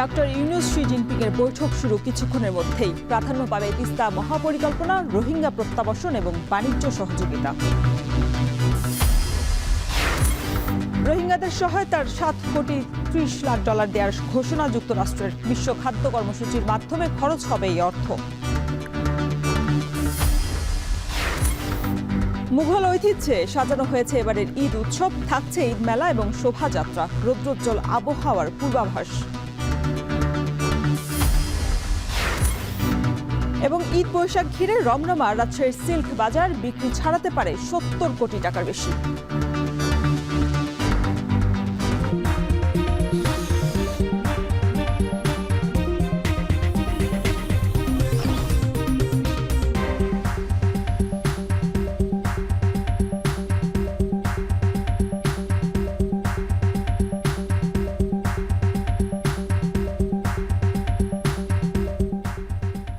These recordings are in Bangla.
ডক্টর ইউনূস শি জিনপিংয়ের বৈঠক শুরু কিছুক্ষণের মধ্যেই। প্রাধান্য পাবে তিস্তা মহাপরিকল্পনা, রোহিঙ্গা প্রত্যাবাসন এবং বাণিজ্য সহযোগিতা। রোহিঙ্গাদের সহায়তার $7.30 কোটি দেওয়ার ঘোষণা যুক্তরাষ্ট্রের। বিশ্ব খাদ্য কর্মসূচির মাধ্যমে খরচ হবে এই অর্থ। মুঘল ঐতিহ্যে সাজানো হয়েছে এবারের ঈদ উৎসব, থাকছে ঈদ মেলা এবং শোভাযাত্রা, রৌদ্রোজ্জ্বল আবহাওয়ার পূর্বাভাস। এবং ঈদ বৈশাখ ঘিরে রমরমা রাজশাহীর সিল্ক বাজার, বিক্রি ছাড়াতে পারে $70 কোটি বেশি।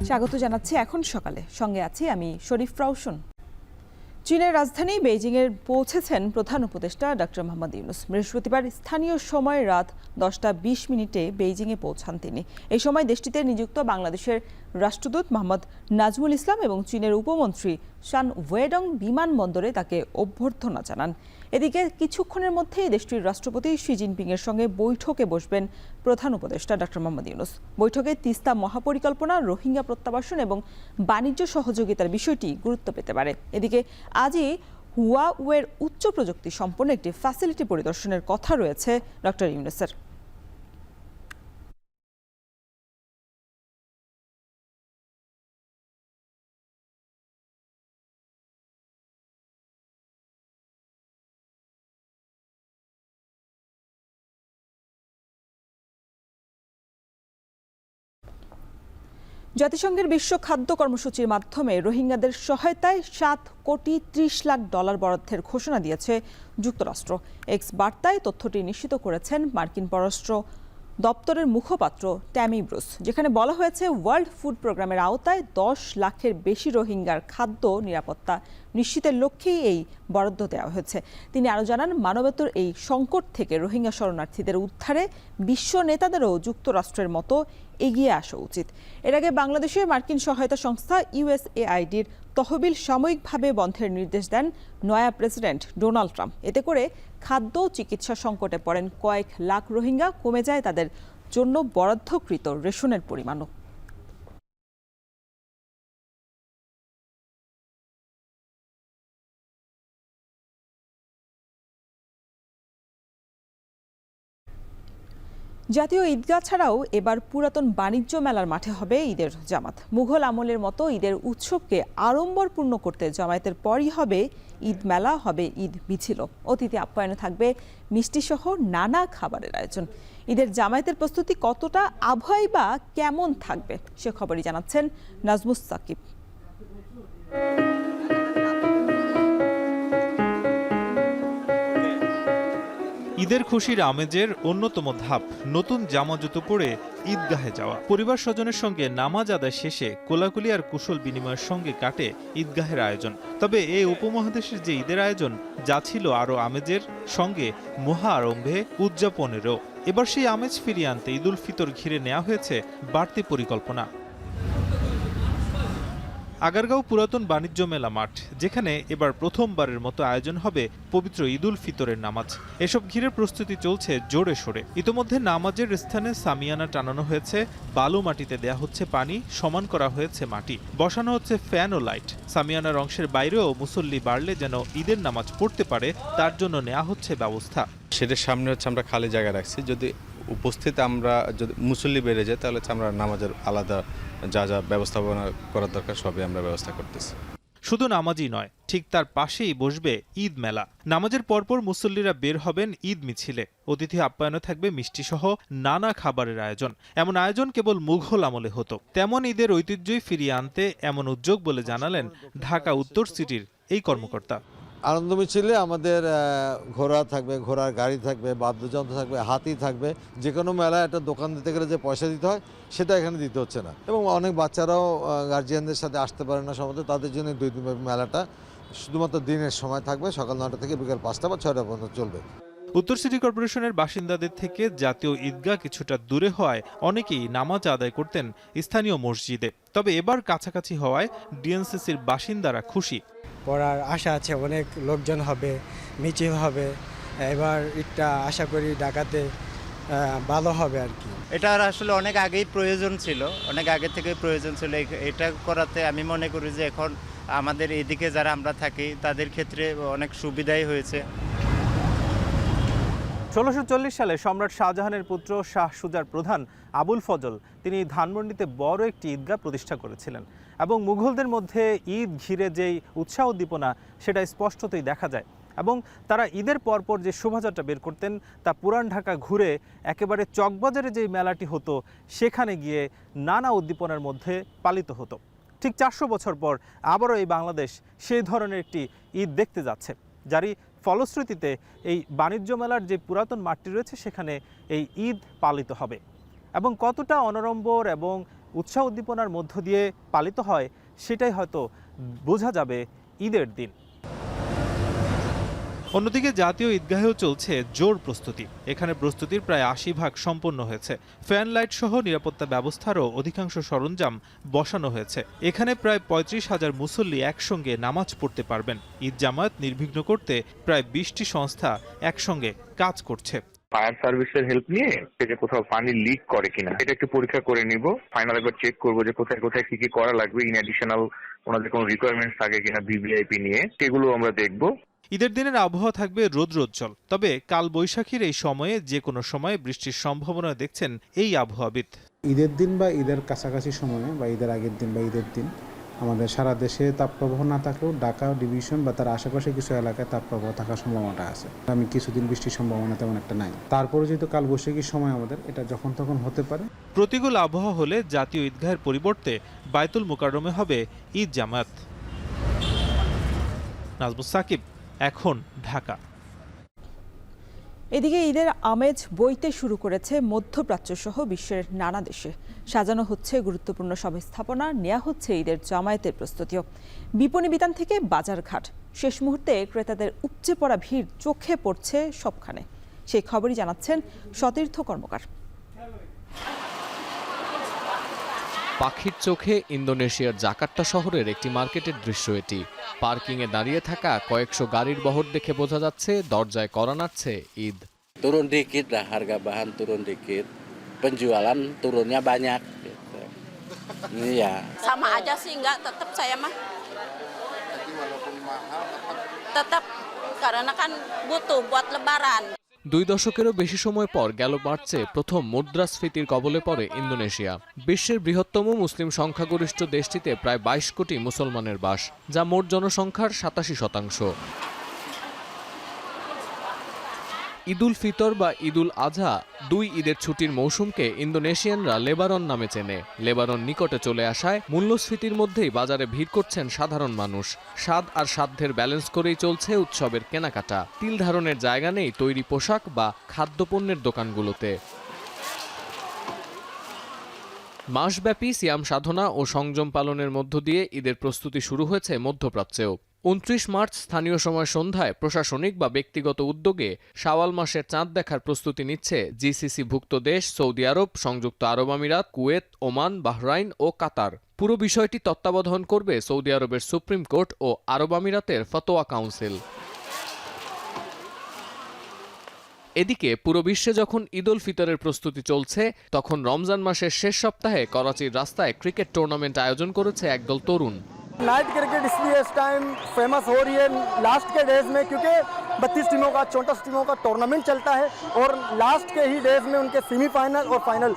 স্বাগত জানাচ্ছি এখন সকালে, সঙ্গে আছি আমি শরীফ রাউশন। চীনের রাজধানী বেইজিংয়ে পৌঁছেছেন প্রধান উপদেষ্টা ডক্টর মোহাম্মদ ইউনূস। বৃহস্পতিবার স্থানীয় সময় রাত 10টা 20 বেইজিংয়ে পৌঁছান তিনি। এই সময় দেশটিতে নিযুক্ত বাংলাদেশের রাষ্ট্রদূত মোহাম্মদ নাজমুল ইসলাম এবং চীনের উপমন্ত্রী শান ওয়েডং বিমানবন্দরে তাকে অভ্যর্থনা জানান। এদিকে কিছুক্ষণের মধ্যেই দেশটির রাষ্ট্রপতি শি জিনপিংয়ের সঙ্গে বৈঠকে বসবেন প্রধান উপদেষ্টা ডক্টর মোহাম্মদ ইউনূস। বৈঠকে তিস্তা মহাপরিকল্পনা, রোহিঙ্গা প্রত্যাবাসন এবং বাণিজ্য সহযোগিতার বিষয়টি গুরুত্ব পেতে পারে। এদিকে আজই হুয়াওয়ের উচ্চ প্রযুক্তি সম্পন্ন একটি ফ্যাসিলিটি পরিদর্শনের কথা রয়েছে ডক্টর ইউনূসের। জাতিসংঘের বিশ্ব খাদ্য কর্মসূচির মাধ্যমে রোহিঙ্গাদের সহায়তায় $7.30 কোটি বরাদ্দের ঘোষণা দিয়েছে যুক্তরাষ্ট্র। এক্স বার্তায় তথ্যটি নিশ্চিত করেছেন মার্কিন পররাষ্ট্র দপ্তরের মুখপাত্র ট্যামি ব্রুস, যেখানে বলা হয়েছে ওয়ার্ল্ড ফুড প্রোগ্রামের আওতায় 10 লাখের বেশি রোহিঙ্গার খাদ্য নিরাপত্তা নিশ্চিতের লক্ষ্যেই এই বরাদ্দ দেওয়া হয়েছে। তিনি আরও জানান, মানবেতর এই সংকট থেকে রোহিঙ্গা শরণার্থীদের উদ্ধারে বিশ্ব নেতাদেরও যুক্তরাষ্ট্রের মতো এগিয়ে আসা উচিত। এর আগে বাংলাদেশে মার্কিন সহায়তা সংস্থা USAIDর তহবিল সাময়িকভাবে বন্ধের নির্দেশ দেন নয়া প্রেসিডেন্ট ডোনাল্ড ট্রাম্প। এতে করে খাদ্য চিকিৎসা সংকটে পড়েন কয়েক লাখ রোহিঙ্গা, কমে যায় তাদের জন্য বরাদ্দকৃত রেশনের পরিমাণও। জাতীয় ঈদগাহ ছাড়াও এবার পুরাতন বাণিজ্য মেলার মাঠে হবে ঈদের জামাত। মুঘল আমলের মতো ঈদের উৎসবকে আড়ম্বরপূর্ণ করতে জামায়াতের পরই হবে ঈদ মেলা, হবে ঈদ মিছিল। অতিথি আপ্যায়নে থাকবে মিষ্টিসহ নানা খাবারের আয়োজন। ঈদের জামায়াতের প্রস্তুতি কতটা, আবহাওয়াই বা কেমন থাকবে, সে খবরই জানাচ্ছেন নাজমুস সাকিব। ঈদের খুশির আমেজের অন্যতম ধাপ নতুন জামা জুতো পরে ঈদগাহে যাওয়া। পরিবার স্বজনের সঙ্গে নামাজ আদায় শেষে কোলাকুলি আর কুশল বিনিময়ের সঙ্গে কাটে ঈদগাহের আয়োজন। তবে এই উপমহাদেশের যে ঈদের আয়োজন, যা ছিল আরও আমেজের সঙ্গে মহা আরম্ভে উদযাপনেরও, এবার সেই আমেজ ফিরিয়ে আনতে ঈদুল ফিতর ঘিরে নেওয়া হয়েছে বাড়তি পরিকল্পনা। আগারগাঁও পুরাতন বাণিজ্য মেলা মাঠ, যেখানে এবার প্রথমবারের মতো আয়োজন হবে পবিত্র ঈদুল ফিতরের নামাজ। এসব ঘিরে প্রস্তুতি চলছে জোরে সোরে। ইতোমধ্যে নামাজের স্থানে সামিয়ানা টানানো হয়েছে, বালু মাটিতে দেয়া হচ্ছে পানি, সমান করা হয়েছে মাটি, বসানো হচ্ছে ফ্যান ও লাইট। সামিয়ানার অংশের বাইরেও মুসল্লি বাড়লে যেন ঈদের নামাজ পড়তে পারে, তার জন্য নেওয়া হচ্ছে ব্যবস্থা। সেটার সামনে হচ্ছে আমরা খালি জায়গা রাখছি, যদি উপস্থিত আমরা যদি মুসল্লি বেড়ে যায় তাহলে আমরা নামাজের আলাদা যা যা ব্যবস্থাপনা করার দরকার সবই আমরা ব্যবস্থা করতেছি। শুধু নামাজই নয়, ঠিক তার পাশেই বসবে ঈদ মেলা। নামাজের পরপর মুসল্লিরা বের হবেন ঈদ মিছিলে। অতিথি আপ্যায়নে থাকবে মিষ্টিসহ নানা খাবারের আয়োজন। এমন আয়োজন কেবল মুঘল আমলে হতো, তেমন ঈদের ঐতিহ্যই ফিরিয়ে আনতে এমন উদ্যোগ বলে জানালেন ঢাকা উত্তর সিটির এই কর্মকর্তা। আনন্দ মিছিলে আমাদের ঘোড়া থাকবে, ঘোড়ার গাড়ি থাকবে, বাদ্যযন্ত্র থাকবে, হাতি থাকবে। যে কোনো মেলায় একটা দোকান দিতে গেলে যে পয়সা দিতে হয় সেটা এখানে দিতে হচ্ছে না। এবং অনেক বাচ্চারাও গার্জিয়ানদের সাথে আসতে পারে না সম্ভবত, তাদের জন্য 2 দিন মেলাটা শুধুমাত্র দিনের সময় থাকবে, সকাল 9টা থেকে বিকাল 5টা বা 6টা পর্যন্ত চলবে। উত্তর সিটি কর্পোরেশনের বাসিন্দাদের থেকে জাতীয় ঈদগাহ কিছুটা দূরে হওয়ায় অনেকেই নামাজ আদায় করতেন স্থানীয় মসজিদে। তবে এবার কাছাকাছি হওয়ায় ডিএনসিসির বাসিন্দারা খুশি। পড়ার আশা আছে, অনেক লোকজন হবে, মিছিল হবে। এবার ঈদটা আশা করি ঢাকাতে ভালো হবে আর কি। এটার আসলে অনেক আগেই প্রয়োজন ছিল, অনেক আগে থেকে প্রয়োজন ছিল। এটা করাতে আমি মনে করি যে এখন আমাদের এদিকে যারা আমরা থাকি তাদের ক্ষেত্রে অনেক সুবিধাই হয়েছে। ১৬৪০ সালে সম্রাট শাহজাহানের পুত্র শাহ সুজার প্রধান আবুল ফজল তিনি ধানমন্ডিতে বড় একটি ঈদগাহ প্রতিষ্ঠা করেছিলেন এবং মুঘলদের মধ্যে ঈদ ঘিরে যেই উৎসাহ উদ্দীপনা সেটা স্পষ্টতই দেখা যায়। এবং তারা ঈদের পরপর যে শোভাযাত্রা বের করতেন তা পুরান ঢাকা ঘুরে একেবারে চকবাজারে যেই মেলাটি হতো সেখানে গিয়ে নানা উদ্দীপনার মধ্যে পালিত হতো। ঠিক ৪০০ বছর পর আবারও এই বাংলাদেশ সেই ধরনের একটি ঈদ দেখতে যাচ্ছে, যারই ফলশ্রুতিতে এই বাণিজ্য মেলার যে পুরাতন মাঠটি রয়েছে সেখানে এই ঈদ পালিত হবে এবং কতটা অনড়ম্বর এবং উৎসাহ উদ্দীপনার মধ্য দিয়ে পালিত হয় সেটাই হয়তো বোঝা যাবে ঈদের দিন। অন্যদিকে জাতীয় ঈদগাহেও চলছে জোর প্রস্তুতি। এখানে প্রস্তুতির প্রায় ৮০% সম্পন্ন হয়েছে। ফ্যান লাইট সহ নিরাপত্তা ব্যবস্থারও অধিকাংশ সরঞ্জাম বসানো হয়েছে। এখানে প্রায় ৩৫,০০০ মুসল্লি একসঙ্গে নামাজ পড়তে পারবেন। ঈদ জামায়াত নির্বিঘ্ন করতে প্রায় ২০টি সংস্থা একসঙ্গে কাজ করছে। ফায়ার সার্ভিসের হেল্প নিয়ে যে কোথাও পানি লিক করে কিনা এটা একটু পরীক্ষা করে নিব। ফাইনাল একবার চেক করবো যে কোথায় কোথায় কি করা লাগবে, ইন অ্যাডিশনাল ওনাদের কোনো রিকোয়ারমেন্টস থাকে কিনা ভিভিআইপি নিয়ে, সেগুলো আমরা দেখব। ঈদের দিনের আবহাওয়া থাকবে রৌদ্রোজ্জ্বল, তবে কাল বৈশাখীর এই সময়ে যে কোনো সময় বৃষ্টির সম্ভাবনা দেখছেন এই আবহাওয়াবিদ। ঈদের দিন বা ঈদের কাছাকাছি সময়ে বা ঈদের আগের দিন বা ঈদের দিন আমাদের সারা দেশে তাপপ্রবাহ না থাকলেও ঢাকা ডিভিশন বা তার আশেপাশে কিছু এলাকায় তাপপ্রবাহ থাকার সম্ভাবনাটা আছে। আমি কিছুদিন বৃষ্টির সম্ভাবনা তেমন একটা নাই। তারপরে যেহেতু কাল বৈশাখীর সময় আমাদের এটা যখন তখন হতে পারে। প্রতিকূল আবহাওয়া হলে জাতীয় ঈদগাহের পরিবর্তে বায়তুল মুকাররমে হবে ঈদ জামায়াত। নাজমুস সাকিব, এখন ঢাকা। এদিকে ঈদের আমেজ বইতে শুরু করেছে মধ্যপ্রাচ্য সহ বিশ্বের নানা দেশে। সাজানো হচ্ছে গুরুত্বপূর্ণ সব স্থাপনা, নেওয়া হচ্ছে ঈদের জামায়াতের প্রস্তুতিও। বিপণী বিতান থেকে বাজারঘাট, শেষ মুহূর্তে ক্রেতাদের উপচে পড়া ভিড় চোখে পড়ছে সবখানে। সেই খবরই জানাচ্ছেন সতীর্থ কর্মকার। পাখির চোখে ইন্দোনেশিয়ার জাকার্তা শহরের একটি মার্কেটের দৃশ্য এটি। পার্কিংয়ে দাঁড়িয়ে থাকা কয়েকশো গাড়ির বহর দেখে বোঝা যাচ্ছে দরজায় করা নাড়ছে Eid. Turun dikit lah, harga bahan turun dikit, penjualan turunnya banyak. Iya. Sama aja sih, enggak, tetap saya mah. Tetap karena kan butuh buat lebaran. 2 দশকেরও বেশি সময় পর গেল মার্চে প্রথম মুদ্রাস্ফীতির কবলে পড়ে ইন্দোনেশিয়া। বিশ্বের বৃহত্তম মুসলিম সংখ্যাগরিষ্ঠ দেশটিতে প্রায় 22 কোটি মুসলমানের বাস, যা মোট জনসংখ্যার 87%। ঈদুল ফিতর বা ঈদুল আজহা, 2 ঈদের ছুটির মৌসুমকে ইন্দোনেশিয়ানরা লেবারন নামে চেনে। লেবারন নিকটে চলে আসায় মূল্যস্ফীতির মধ্যেই বাজারে ভিড় করছেন সাধারণ মানুষ। স্বাদ আর সাধ্যের ব্যালেন্স করেই চলছে উৎসবের কেনাকাটা। তিল ধারণের জায়গা নেই তৈরি পোশাক বা খাদ্যপণ্যের দোকানগুলোতে। মাসব্যাপী সিয়াম সাধনা ও সংযম পালনের মধ্য দিয়ে ঈদের প্রস্তুতি শুরু হয়েছে মধ্যপ্রাচ্যেও। 29 মার্চ স্থানীয় সময় সন্ধ্যায় প্রশাসনিক বা ব্যক্তিগত উদ্যোগে শাওয়াল মাসের চাঁদ দেখার প্রস্তুতি নিচ্ছে জিসিসিভুক্ত দেশ সৌদি আরব, সংযুক্ত আরব আমিরাত, কুয়েত, ওমান, বাহরাইন ও কাতার। পুরো বিষয়টি তত্ত্বাবধান করবে সৌদি আরবের সুপ্রিম কোর্ট ও আরব আমিরাতের ফতোয়া কাউন্সিল। এদিকে পুরো বিশ্বে যখন ঈদ উল ফিতরের প্রস্তুতি চলছে, তখন রমজান মাসের শেষ সপ্তাহে করাচির রাস্তায় ক্রিকেট টুর্নামেন্ট আয়োজন করেছে একদল তরুণ। नाइट क्रिकेट इसलिए इस टाइम फेमस हो रही है लास्ट के डेज में, क्योंकि 32 टीमों का 34 टीमों का टूर्नामेंट चलता है और लास्ट के ही डेज में उनके सेमीफाइनल और फाइनल।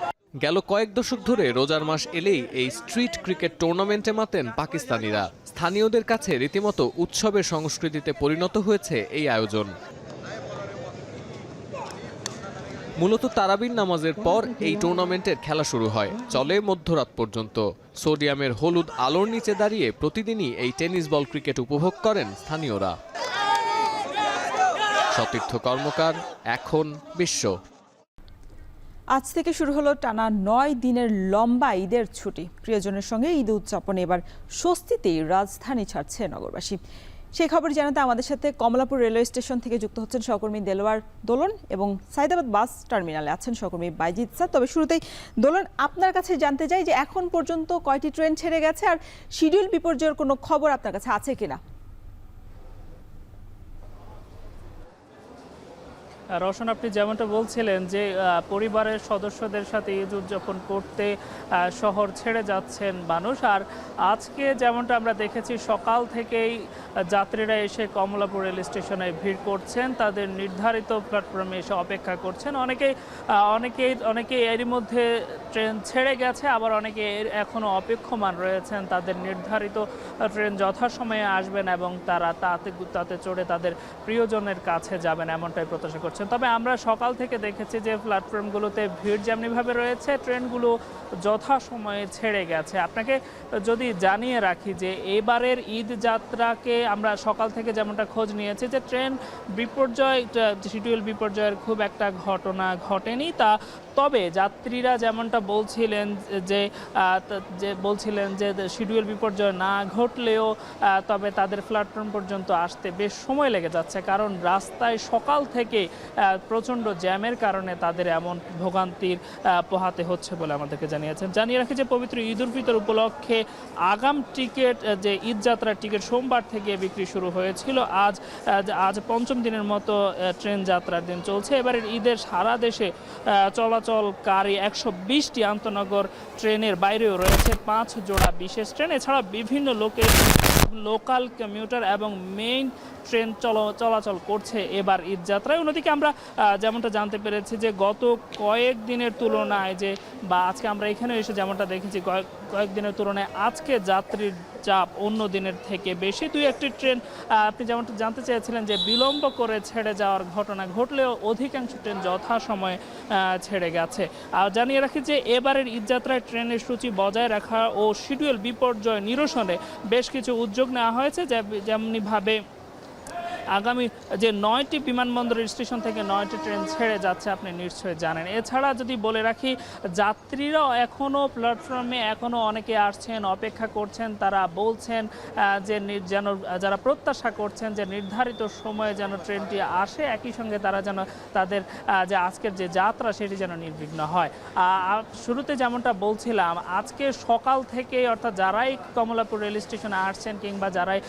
গেল কয়েক দশক ধরে রোজার মাস এলেই এই স্ট্রিট ক্রিকেট টুর্নামেন্টে মাতেন পাকিস্তানিরা। স্থানীয়দের কাছে রীতিমতো উৎসবের সংস্কৃতিতে পরিণত হয়েছে এই আয়োজন। মূলত তারাবির নামাজের পর এই টুর্নামেন্টের খেলা শুরু হয়, চলে মধ্যরাত পর্যন্ত। সোডিয়ামের হলুদ আলোর নিচে দাঁড়িয়ে প্রতিদিনই এই টেনিস বল ক্রিকেট উপভোগ করেন স্থানীয়রা। সতীর্থ কর্মকার, এখন বিশ্ব। আজ থেকে শুরু হলো টানা 9 দিনের লম্বা ঈদের ছুটি। প্রিয়জনের সঙ্গে ঈদ উদযাপনে এবার স্বস্তিতেই রাজধানী ছাড়ছে নগরবাসী। সেই খবর জানাতে আমাদের সাথে কমলাপুর রেলওয়ে স্টেশন থেকে যুক্ত হচ্ছেন সহকর্মী দেলোয়ার দোলন এবং সাইদাবাদ বাস টার্মিনালে আছেন সহকর্মী বাইজিৎ স্যার। তবে শুরুতেই দোলন, আপনার কাছে জানতে চাই যে এখন পর্যন্ত কয়টি ট্রেন ছেড়ে গেছে আর শিডিউল বিপর্যয়ের কোনো খবর আপনার কাছে আছে কিনা? রওশন, আপনি যেমনটা বলছিলেন যে পরিবারের সদস্যদের সাথে ঈদ উদযাপন করতে শহর ছেড়ে যাচ্ছেন মানুষ, আর আজকে যেমনটা আমরা দেখেছি সকাল থেকেই যাত্রীরা এসে কমলাপুর রেল স্টেশনে ভিড় করছেন, তাদের নির্ধারিত প্ল্যাটফর্মে এসে অপেক্ষা করছেন। অনেকে এরই মধ্যে ট্রেন ছেড়ে গেছে, আবার অনেকে এখনও অপেক্ষমান রয়েছেন। তাদের নির্ধারিত ট্রেন যথাসময়ে আসবেন এবং তারা তাতে চড়ে তাদের প্রিয়জনের কাছে যাবেন, এমনটাই প্রত্যাশা করছেন। তবে আমরা সকাল থেকে দেখেছি যে প্ল্যাটফর্মগুলোতে ভিড় যেমনিভাবে রয়েছে, ট্রেনগুলো যথাসময়ে ছেড়ে গেছে। আপনাকে যদি জানিয়ে রাখি যে এবারের ঈদ যাত্রাকে আমরা সকাল থেকে যেমনটা খোঁজ নিয়েছি যে ট্রেন বিপর্যয়, শিডিউল বিপর্যয়ের খুব একটা ঘটনা ঘটেনি। তবে যাত্রীরা যেমনটা বলছিলেন যে শিডিউল বিপর্যয় না ঘটলেও তবে তাদের প্ল্যাটফর্ম পর্যন্ত আসতে বেশ সময় লেগে যাচ্ছে, কারণ রাস্তায় সকাল থেকে প্রচণ্ড জ্যামের কারণে তাদের এমন ভোগান্তির পোহাতে হচ্ছে বলে আমাদেরকে জানিয়েছেন। জানিয়ে রাখি যে পবিত্র ঈদ উল ফিতর উপলক্ষে আগাম টিকিট, যে ঈদ যাত্রার টিকিট সোমবার থেকে বিক্রি শুরু হয়েছিল। আজ পঞ্চম দিনের মতো ট্রেন যাত্রার দিন চলছে। এবারের ঈদের সারা দেশে চলাচলকারী 120টি আন্তনগর ট্রেনের বাইরেও রয়েছে 5 জোড়া বিশেষ ট্রেন। এছাড়া বিভিন্ন লোকাল কমিউটার এবং মেইন ট্রেন চলাচল করছে এবার ঈদ যাত্রায়। অন্যদিকে আমরা যেমনটা জানতে পেরেছি যে গত কয়েকদিনের তুলনায় আজকে আমরা এখানে এসে যেমনটা দেখেছি কয়েকদিনের তুলনায় আজকে যাত্রীর চাপ অন্য দিনের থেকে বেশি। 2-1টি ট্রেন আপনি যেমনটা জানতে চেয়েছিলেন যে বিলম্ব করে ছেড়ে যাওয়ার ঘটনা ঘটলেও অধিকাংশ ট্রেন যথাসময়ে ছেড়ে গেছে। আর জানিয়ে রাখি যে এবারের ঈদযাত্রায় ট্রেনের সূচি বজায় রাখা ও শিডিউল বিপর্যয় নিরসনে বেশ কিছু উদ্যোগ নেওয়া হয়েছে। যেমনিভাবে আগামী যে 9টি বিমানবন্দর স্টেশন থেকে 9টি ট্রেন ছেড়ে যাচ্ছে আপনি নিশ্চয়ই জানেন। এছাড়া যদি বলে রাখি, যাত্রীরাও এখনও প্ল্যাটফর্মে অনেকে আসছেন, অপেক্ষা করছেন। তারা বলছেন যে যারা প্রত্যাশা করছেন যে নির্ধারিত সময়ে যেন ট্রেনটি আসে, একই সঙ্গে তারা যেন তাদের যে আজকের যে যাত্রা সেটি যেন নির্বিঘ্ন হয়। শুরুতে যেমনটা বলছিলাম, আজকে সকাল থেকে অর্থাৎ যারাই কমলাপুর রেল স্টেশনে আসছেন কিংবা যারাই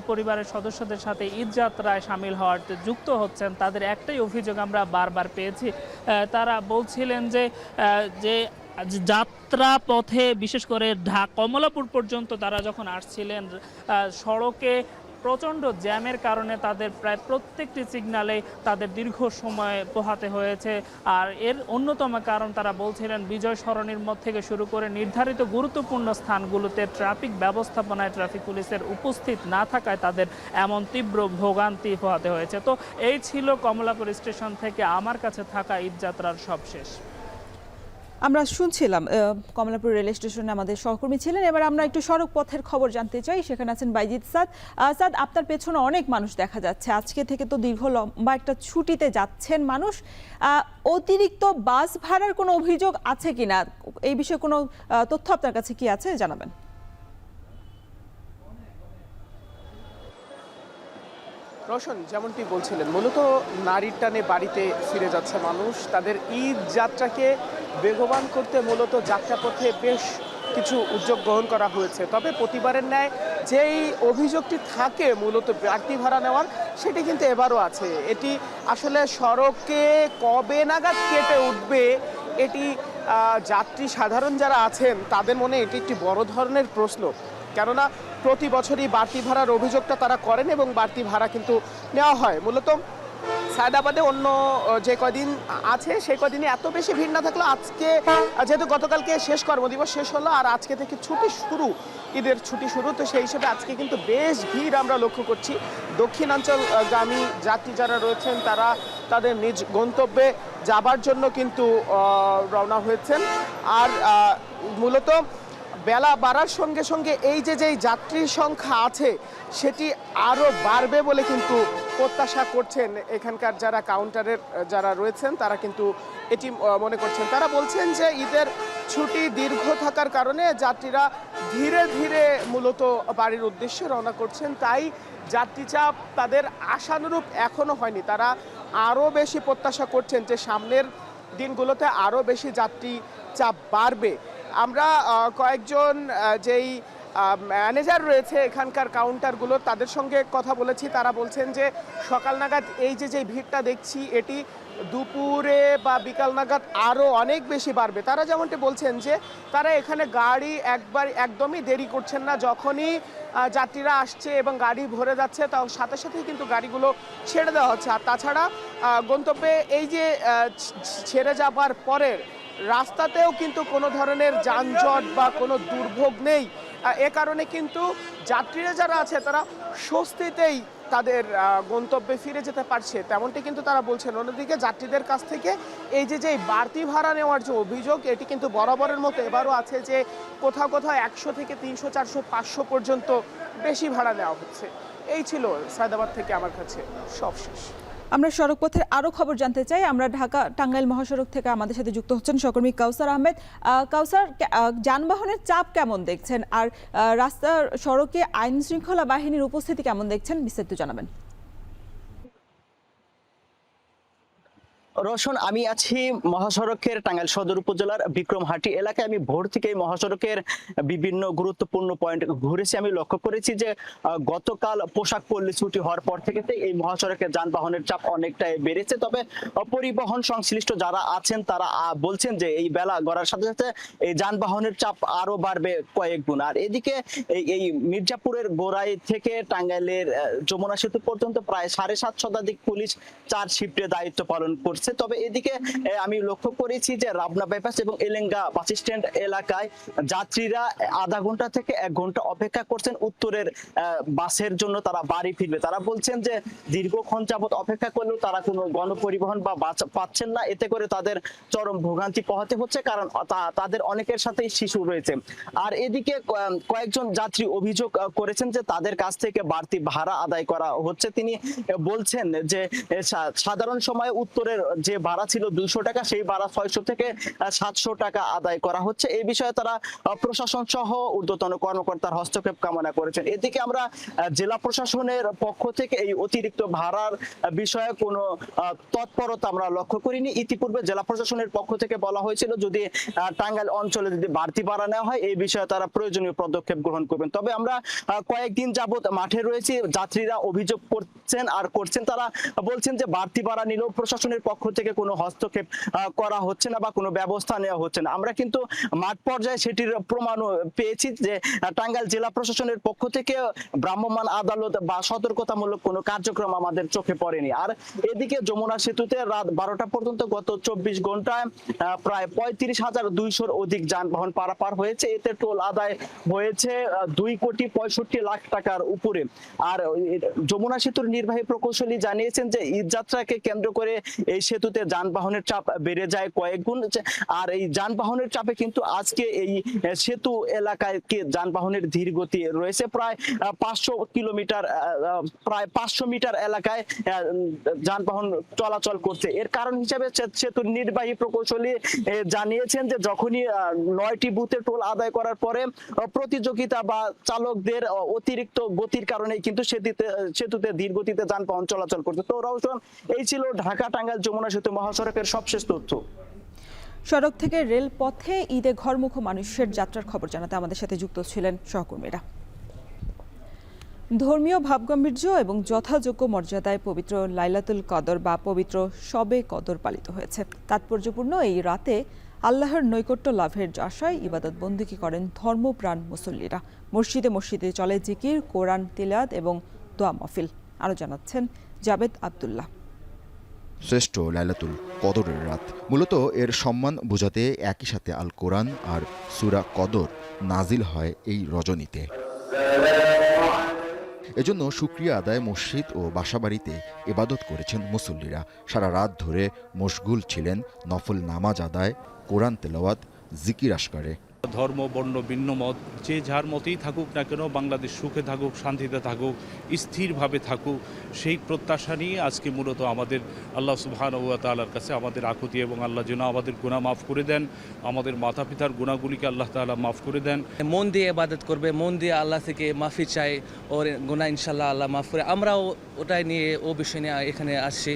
পরিবারের সদস্যদের সাথে ঈদ যাত্রায় সামিল হওয়ার যুক্ত হচ্ছেন, তাদের একটাই অভিযোগ আমরা বারবার পেয়েছি। তারা বলছিলেন যে যাত্রা পথে, বিশেষ করে কমলাপুর পর্যন্ত তারা যখন আসছিলেন, সড়কে প্রচণ্ড জ্যামের কারণে তাদের প্রায় প্রত্যেকটি সিগন্যালে তাদের দীর্ঘ সময় পোহাতে হয়েছে। আর এর অন্যতম কারণ তারা বলছিলেন বিজয় সরণির মধ্যে থেকে শুরু করে নির্ধারিত গুরুত্বপূর্ণ স্থানগুলোতে ট্রাফিক ব্যবস্থাপনায় ট্রাফিক পুলিশের উপস্থিত না থাকায় তাদের এমন তীব্র ভোগান্তি পোহাতে হয়েছে। তো এই ছিল কমলাপুর স্টেশন থেকে আমার কাছে থাকা ঈদযাত্রার সবশেষ। আমরা শুনছিলাম কমলাপুর রেল স্টেশনে আমাদের সহকর্মী ছিলেন। এবার আমরা একটু সড়ক পথের খবর জানতে চাই, সেখানে আছেন বাইজিৎ স্যার। স্যার, আপনার পেছনে অনেক মানুষ দেখা যাচ্ছে, আজকে থেকে তো দীর্ঘ লম্বা একটা ছুটিতে যাচ্ছেন মানুষ। অতিরিক্ত বাস ভাড়ার কোনো অভিযোগ আছে কিনা, এই বিষয়ে কোনো তথ্য আপনার কাছে কি আছে জানাবেন। রওশন, যেমনটি বলছিলেন, মূলত নারীর টানে বাড়িতে ফিরে যাচ্ছে মানুষ। তাদের ঈদ যাত্রাকে বেগবান করতে মূলত যাত্রাপথে বেশ কিছু উদ্যোগ গ্রহণ করা হয়েছে। তবে প্রতিবারের ন্যায় যেই অভিযোগটি থাকে মূলত বাড়তি ভাড়া নেওয়ার, সেটি কিন্তু এবারও আছে। এটি আসলে সড়কে কবে নাগাদ কেটে উঠবে, এটি যাত্রী সাধারণ যারা আছেন তাদের মনে এটি একটি বড় ধরনের প্রশ্ন। কেননা প্রতি বছরই বাড়তি ভাড়ার অভিযোগটা তারা করেন এবং বাড়তি ভাড়া কিন্তু নেওয়া হয়। মূলত সায়দাবাদে অন্য যে কদিন আছে সেই কদিনে এত বেশি ভিড় না থাকলেও আজকে যেহেতু গতকালকে শেষ কর্মদিবস শেষ হলো আর আজকে থেকে ছুটি শুরু, ঈদের ছুটি শুরু, তো সেই হিসেবে আজকে কিন্তু বেশ ভিড় আমরা লক্ষ্য করছি। দক্ষিণাঞ্চলগামী যাত্রী যারা রয়েছেন তারা তাদের নিজ গন্তব্যে যাবার জন্য কিন্তু রওনা হয়েছেন। আর মূলত বেলা বাড়ার সঙ্গে সঙ্গে এই যে যেই যাত্রীর সংখ্যা আছে সেটি আরও বাড়বে বলে কিন্তু প্রত্যাশা করছেন এখানকার যারা কাউন্টারের যারা রয়েছেন তারা কিন্তু এটি মনে করছেন। তারা বলছেন যে ঈদের ছুটি দীর্ঘ থাকার কারণে যাত্রীরা ধীরে ধীরে মূলত বাড়ির উদ্দেশ্যে রওনা করছেন, তাই যাত্রী চাপ তাদের আশানুরূপ এখনও হয়নি। তারা আরও বেশি প্রত্যাশা করছেন যে সামনের দিনগুলোতে আরও বেশি যাত্রী চাপ বাড়বে। আমরা কয়েকজন যেই ম্যানেজার রয়েছে এখানকার কাউন্টারগুলো তাদের সঙ্গে কথা বলেছি। তারা বলছেন যে সকাল নাগাদ এই যে ভিড়টা দেখছি এটি দুপুরে বা বিকাল নাগাদ আরও অনেক বেশি বাড়বে। তারা যেমনটি বলছেন যে তারা এখানে গাড়ি একদমই দেরি করছেন না, যখনই যাত্রীরা আসছে এবং গাড়ি ভরে যাচ্ছে তার সাথে সাথেই কিন্তু গাড়িগুলো ছেড়ে দেওয়া হচ্ছে। আর তাছাড়া গন্তব্যে এই যে ছেড়ে যাবার পরের রাস্তাতেও কিন্তু কোনো ধরনের যানজট বা কোনো দুর্ভোগ নেই। এ কারণে কিন্তু যাত্রীরা যারা আছে তারা স্বস্তিতেই তাদের গন্তব্যে ফিরে যেতে পারছে, তেমনটি কিন্তু তারা বলছেন। অন্যদিকে যাত্রীদের কাছ থেকে এই যে বাড়তি ভাড়া নেওয়ার যে অভিযোগ এটি কিন্তু বরাবরের মতো এবারও আছে, যে কোথাও 100 থেকে 300, 400, 500 পর্যন্ত বেশি ভাড়া নেওয়া হচ্ছে। এই ছিল সায়দাবাদ থেকে আমার কাছে সবশেষ। আমরা সড়কপথের আরও খবর জানতে চাই। আমরা ঢাকা টাঙ্গাইল মহাসড়ক থেকে আমাদের সাথে যুক্ত হচ্ছেন সহকর্মী কাউসার আহমেদ। কাউসার, যানবাহনের চাপ কেমন দেখছেন, আর রাস্তার সড়কে আইন শৃঙ্খলা বাহিনীর উপস্থিতি কেমন দেখছেন, বিস্তারিত জানাবেন। রোশন, আমি আছি মহাসড়কের টাঙ্গাইল সদর উপজেলার বিক্রমহাটি এলাকায়। আমি ভোর থেকে এই মহাসড়কের বিভিন্ন গুরুত্বপূর্ণ পয়েন্ট ঘুরেছি। আমি লক্ষ্য করেছি যে গতকাল পোশাক পল্লী ছুটি হওয়ার পর থেকে এই মহাসড়কের যানবাহনের চাপ অনেকটাই বেড়েছে। তবে পরিবহন সংশ্লিষ্ট যারা আছেন তারা বলছেন যে এই বেলা গড়ার সাথে সাথে এই যানবাহনের চাপ আরো বাড়বে কয়েক গুণ। আর এদিকে এই মির্জাপুরের গোড়াই থেকে টাঙ্গাইলের যমুনা সেতু পর্যন্ত প্রায় 750 শতাধিক পুলিশ 4 শিফটে দায়িত্ব পালন করছে। তবে এদিকে আমি লক্ষ্য করেছি যে রাবনা বাইপাস এবং এলেঙ্গা বাস স্ট্যান্ড এলাকায় যাত্রীরা আধা ঘন্টা থেকে 1 ঘন্টা অপেক্ষা করছেন উত্তরের বাসের জন্য, তারা বাড়ি ফিরবে। তারা বলছেন যে দীর্ঘক্ষণ যাবত অপেক্ষা করলেও তারা কোনো গণপরিবহন বা বাস পাচ্ছেন না, এতে করে তাদের চরম ভোগান্তি পোহাতে হচ্ছে, কারণ তাদের অনেকের সাথেই শিশু রয়েছে। আর এদিকে কয়েকজন যাত্রী অভিযোগ করেছেন যে তাদের কাছ থেকে বাড়তি ভাড়া আদায় করা হচ্ছে। তিনি বলছেন যে সাধারণ সময়ে উত্তরের যে ভাড়া ছিল 200 টাকা, সেই ভাড়া 600 থেকে 700 টাকা আদায় করা হচ্ছে। এই বিষয়ে তারা প্রশাসন সহ ঊর্ধ্বতন কর্মকর্তার হস্তক্ষেপ কামনা করেছেন। এদিকে আমরা জেলা প্রশাসনের পক্ষ থেকে এই অতিরিক্ত ভাড়ার বিষয়ে কোনো তৎপরতা আমরা লক্ষ্য করিনি। ইতিপূর্বে জেলা প্রশাসনের পক্ষ থেকে বলা হয়েছিল যদি টাঙ্গাইল অঞ্চলে যদি বাড়তি ভাড়া নেওয়া হয় এই বিষয়ে তারা প্রয়োজনীয় পদক্ষেপ গ্রহণ করবেন। তবে আমরা কয়েকদিন যাবত মাঠে রয়েছি, যাত্রীরা অভিযোগ করছেন। তারা বলছেন যে বাড়তি ভাড়া নিলেও প্রশাসনের পক্ষ থেকে কোনো হস্তক্ষেপ করা হচ্ছে না বা কোনো ব্যবস্থা নেওয়া হচ্ছে না। আমরা কিন্তু মাঠ পর্যায়ে সেটির প্রমাণও পেয়েছি যে টাঙ্গাইল জেলা প্রশাসনের পক্ষ থেকে ভ্রাম্যমাণ আদালত বা সতর্কতামূলক কোনো কার্যক্রম আমাদের চোখে পড়েনি। আর এদিকে যমুনা সেতুতে রাত 12টা পর্যন্ত গত 24 ঘন্টায় প্রায় 35,200 অধিক যানবাহন পারাপার হয়েছে। এতে টোল আদায় হয়েছে 2,65,00,000 টাকার উপরে। আর যমুনা সেতুর নির্বাহী প্রকৌশলী জানিয়েছেন যে ঈদযাত্রাকে কেন্দ্র করে এই সেতুতে যানবাহনের চাপ বেড়ে যায় কয়েক গুণ। আর এই যানবাহনের চাপে কিন্তু আজকে এই সেতু এলাকায় যানবাহনের ধীর গতি রয়েছে। প্রায় 500 মিটার এলাকায় যানবাহন চলাচল করছে। এর কারণ হিসেবে সেতুর নির্বাহী প্রকৌশলী জানিয়েছেন যে যখনই 9টি বুথে টোল আদায় করার পরে প্রতিযোগিতা বা চালকদের অতিরিক্ত গতির কারণে কিন্তু সেতুতে ধীর গতিতে যানবাহন চলাচল করছে। তো রওশন, এই ছিল ঢাকা টাঙ্গাইল যমুনা সেতু মহাসড়কের সবশেষ তথ্য। সড়ক থেকে রেলপথে ঈদে ঘরমুখ মানুষের যাত্রার খবর জানাতে আমাদের সাথে যুক্ত ছিলেন সহকর্মীরা। ধর্মীয় ভাবগাম্ভীর্য এবং যথাযোগ্য মর্যাদায় পবিত্র লাইলাতুল কদর বা পবিত্র শবে কদর পালিত হয়েছে। তাৎপর্যপূর্ণ এই রাতে আল্লাহর নৈকট্য লাভের আশায় ইবাদত বন্দেগী করেন ধর্মপ্রাণ মুসল্লিরা। মসজিদে মসজিদে চলে জিকির, কোরআন তিলাওয়াত এবং দোয়া মাহফিল। আরও জানাচ্ছেন জাবেদ আব্দুল্লাহ। শ্রেষ্ঠ লাইলাতুল কদরের রাত, মূলত এর সম্মান বোঝাতে একই সাথে আল কোরআন আর সূরা কদর নাজিল হয় এই রজনীতে। এজন্য শুকরিয়া আদায় মসজিদ ও বাসাবাড়িতে ইবাদত করেছেন মুসল্লিরা। সারা রাত ধরে মশগুল ছিলেন নফল নামাজ আদায়, কোরআন তেলাওয়াত, জিকির আসকারে। ধর্ম বর্ণ ভিন্ন মত যে যার মতেই থাকুক না কেন বাংলাদেশ সুখে থাকুক, শান্তিতে থাকুক, স্থিরভাবে থাকুক, সেই প্রত্যাশা নিয়ে আজকে মূলত আমাদের আল্লাহ সুবহানাহু ওয়া তাআলার কাছে আমাদের আকুতি, এবং আল্লাহ যেন আমাদের গুনাহ মাফ করে দেন, আমাদের মাতা পিতার গুনাহগুলিকে আল্লাহ তাআলা মাফ করে দেন। মন দিয়ে ইবাদত করবে, মন দিয়ে আল্লাহ থেকে মাফি চাই, ওর গুনাহ ইনশাআল্লাহ আল্লাহ মাফ করে। আমরাও ওটাই নিয়ে ও বিষয় নিয়ে এখানে আসছি।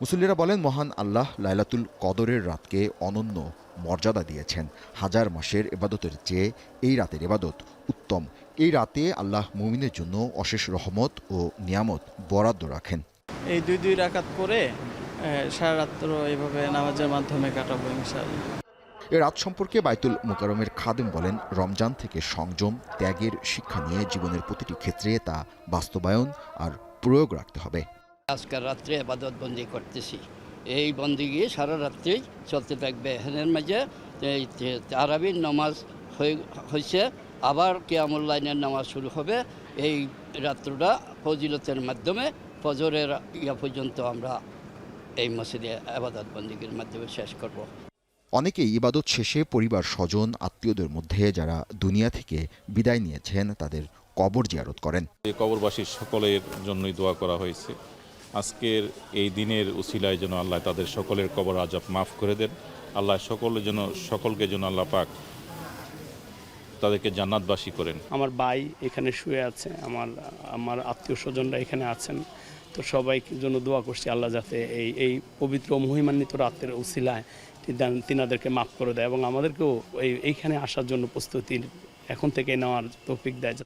মুসল্লিরা বলেন, মহান আল্লাহ লাইলাতুল কদরের রাতকে অনন্য মর্যাদা দিয়েছেন। হাজার মাসের ইবাদতের চেয়ে এই রাতের ইবাদত উত্তম। এই রাতে আল্লাহ মুমিনের জন্য অশেষ রহমত ও নিয়ামত বরাদ্দ রাখেন। এই দুই রাকাত করে সারা রাত্র এইভাবে নামাজের মাধ্যমে কাটাবো ইনশাআল্লাহ। এ রাত সম্পর্কে বাইতুল মুকাররমের খাদেম বলেন, রমজান থেকে সংযম ত্যাগের শিক্ষা নিয়ে জীবনের প্রতিটি ক্ষেত্রে তা বাস্তবায়ন আর প্রয়োগ রাখতে হবে। আজকের রাত্রে ইবাদত বন্দি করতেছি, এই বন্দিগি সারা রাত্রেই চলতে থাকবে। এখানের মাঝে তারাবির নামাজ হয়েছে, আবার কিয়ামুল লাইলের নামাজ শুরু হবে। এই রাত্রটা ফজিলতের মাধ্যমে ফজরের পর্যন্ত আমরা এই মসজিদে ইবাদত বন্দিগির মাধ্যমে শেষ করব। অনেকেই ইবাদত শেষে পরিবার স্বজন আত্মীয়দের মধ্যে যারা দুনিয়া থেকে বিদায় নিয়েছেন তাদের কবর জিয়ারত করেন। কবরবাসীর সকলের জন্যই দোয়া করা হয়েছে। আজকের এই দিনের উসিলায় যেন আল্লাহ তাদের সকলের কবর আযাব মাফ করে দেন। আল্লাহ সকলকে যেন আল্লাহ পাক তাদেরকে জান্নাতবাসী করেন। আমার ভাই এখানে শুয়ে আছে, আমার আত্মীয় স্বজনরা এখানে আছেন, তো সবাইকে জন্য দোয়া করছি আল্লাহ যাতে এই পবিত্র মহিমান্বিত রাতের উসিলায় তিনাদেরকে মাফ করে দেয়, এবং আমাদেরকেও এইখানে আসার জন্য প্রস্তুতি এখন থেকে নেওয়ার তৌফিক দেয়।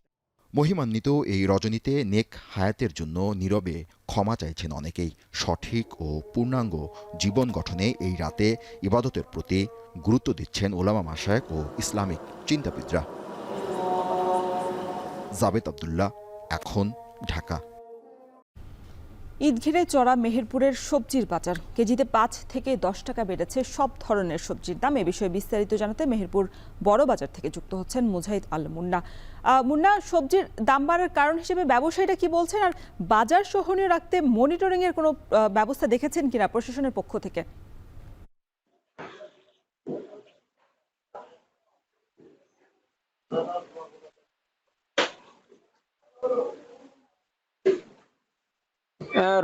মহিমান্বিত এই রজনীতে নেক হায়াতের জন্য নীরবে ক্ষমা চাইছেন অনেকেই। সঠিক ও পূর্ণাঙ্গ জীবন গঠনে এই রাতে ইবাদতের প্রতি গুরুত্ব দিচ্ছেন ওলামা মাশায়েখ ও ইসলামিক চিন্তাবিদরা। জাবেদ আব্দুল্লাহ, এখন, ঢাকা। ঈদ ঘিরে চড়া মেহেরপুরের সবজির বাজার। কেজিতে 5 থেকে 10 টাকা বেড়েছে সব ধরনের সবজির দাম। এ বিষয়ে বিস্তারিত জানাতে মেহেরপুর বড় বাজার থেকে যুক্ত হচ্ছেন মুজাহিদ আল মুন্না। মুন্না, সবজির দাম বাড়ার কারণ হিসেবে ব্যবসায়ীরা কি বলছেন, আর বাজার সহনীয় রাখতে মনিটরিং এর কোনো ব্যবস্থা দেখেছেন কিনা প্রশাসনের পক্ষ থেকে?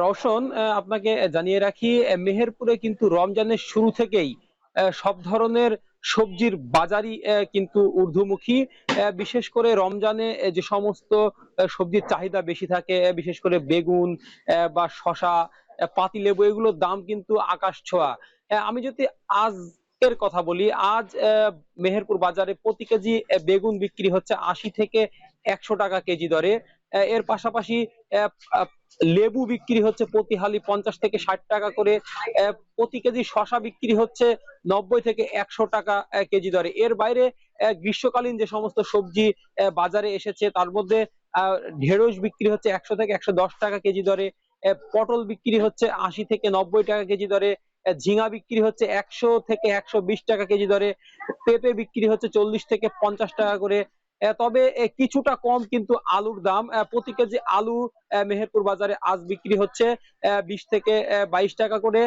রওশন, আপনাকে জানিয়ে রাখি, মেহেরপুরে কিন্তু রমজানের শুরু থেকেই সব ধরনের সবজির বাজারই কিন্তু ঊর্ধ্বমুখী। বিশেষ করে রমজানে যে সমস্ত সবজির চাহিদা বেশি থাকে, বিশেষ করে বেগুন বা শসা, পাতিলেবু, এগুলোর দাম কিন্তু আকাশ ছোঁয়া। আমি যদি আজকের কথা বলি, আজ মেহেরপুর বাজারে প্রতি কেজি বেগুন বিক্রি হচ্ছে 80 থেকে 100 টাকা কেজি দরে। এর পাশাপাশি লেবু বিক্রি হচ্ছে প্রতি হালি 50 থেকে 60 টাকা করে। প্রতি কেজি শসা বিক্রি হচ্ছে 90 থেকে 100 টাকা কেজি দরে। এর বাইরে গ্রীষ্মকালীন যে সমস্ত সবজি বাজারে এসেছে তার মধ্যে ঢেঁড়স বিক্রি হচ্ছে 100 থেকে 110 টাকা কেজি দরে, পটল বিক্রি হচ্ছে 80 থেকে 90 টাকা কেজি দরে, ঝিঙা বিক্রি হচ্ছে 100 থেকে 120 টাকা কেজি দরে, পেঁপে বিক্রি হচ্ছে 40 থেকে 50 টাকা করে। তবে কিছুটা কম কিন্তু আলুর দাম। প্রতি কেজি আলু মেহেরপুর বাজারে আজ বিক্রি হচ্ছে 20 থেকে 22 টাকা করে।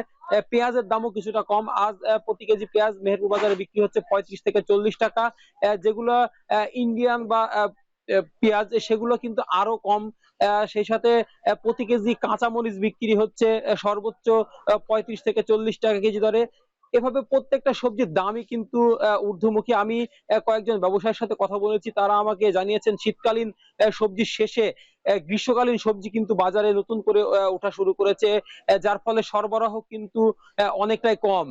পেঁয়াজের দামও কিছুটা কম। আজ প্রতি কেজি পেঁয়াজ মেহেরপুর বাজারে বিক্রি হচ্ছে 35 থেকে 40 টাকা। যেগুলো ইন্ডিয়ান বা পেঁয়াজ সেগুলো কিন্তু আরো কম। সেই সাথে প্রতি কেজি কাঁচামরিচ বিক্রি হচ্ছে সর্বোচ্চ 35 থেকে 40 টাকা কেজি দরে। এভাবে প্রত্যেকটা সবজির দামই কিন্তু ঊর্ধ্বমুখী। আমি কয়েকজন ব্যবসায়ীর সাথে কথা বলেছি, তারা আমাকে জানিয়েছেন শীতকালীন সবজির শেষে গ্রীষ্মকালীন সবজি কিন্তু বাজারে নতুন করে ওঠা শুরু করেছে, যার ফলে সরবরাহ কিন্তু অনেকটাই কম।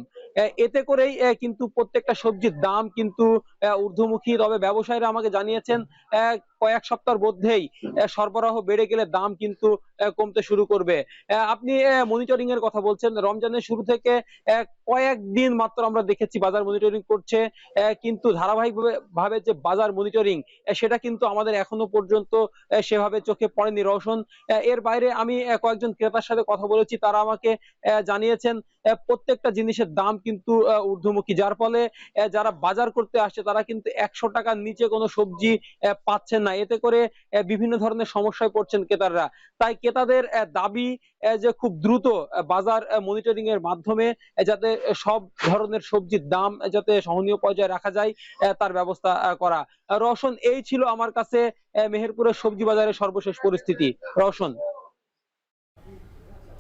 এতে করেই কিন্তু প্রত্যেকটা সবজির দাম কিন্তু ঊর্ধ্বমুখী। তবে ব্যবসায়ীরা আমাকে জানিয়েছেন কয়েক সপ্তাহের মধ্যেই সরবরাহ বেড়ে গেলে দাম কিন্তু কমতে শুরু করবে। আপনি মনিটরিং এর কথা বলছেন, রমজানের শুরু থেকে কয়েকদিন মাত্র আমরা দেখেছি বাজার মনিটরিং করছে, কিন্তু ধারাবাহিক ভাবে যে বাজার মনিটরিং সেটা কিন্তু আমাদের এখনো পর্যন্ত সেভাবে চোখে পড়েনি। রওশন, এর বাইরে আমি কয়েকজন ক্রেতার সাথে কথা বলেছি, তারা আমাকে জানিয়েছেন প্রত্যেকটা জিনিসের দাম কিন্তু ঊর্ধ্বমুখী, যার ফলে যারা বাজার করতে আসছে তারা কিন্তু 100 টাকার নিচে কোনো সবজি পাচ্ছে না, এতে করে বিভিন্ন ধরনের সমস্যায় পড়ছেন ক্রেতারা। তাই ক্রেতাদের দাবি যে খুব দ্রুত বাজার মনিটরিং এর মাধ্যমে যাতে সব ধরনের সবজির দাম যাতে সহনীয় পর্যায়ে রাখা যায় তার ব্যবস্থা করা। রওশন, এই ছিল আমার কাছে মেহেরপুরের সবজি বাজারের সর্বশেষ পরিস্থিতি। রওশন।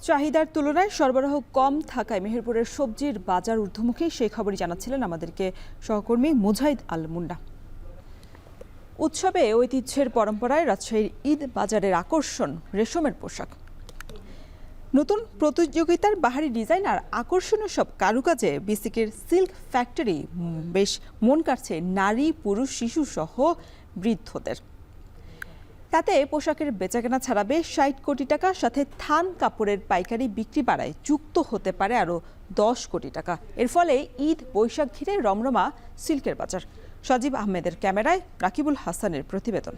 চাহিদার তুলনায় সরবরাহ কম থাকায় মেহেরপুরের সবজির বাজার ঊর্ধ্বমুখী, সেই খবরই জানাচ্ছিলেন আমাদেরকে সহকর্মী মুজাহিদ আল মুন্না। উৎসবে ঐতিহ্যের পরম্পরায় রাজশাহীর ঈদ বাজারের আকর্ষণ রেশমের পোশাক। নতুন প্রতিযোগিতার বাহারি ডিজাইন আর আকর্ষণীয় সব কারুকাজে বিসিকের সিল্ক ফ্যাক্টরি বেশ মন কাড়ছে নারী, পুরুষ, শিশু সহ বৃদ্ধদের। তাতে পোশাকের বেচাকেনা ছাড়াবে ৬০ কোটি টাকা, সাথে থান কাপড়ের পাইকারি বিক্রি বাড়ায় যুক্ত হতে পারে আরও ১০ কোটি টাকা। এর ফলে ঈদ বৈশাখ ঘিরে রমরমা সিল্কের বাজার। সাজিব আহমেদের ক্যামেরায় রাকিবুল হাসানের প্রতিবেদন।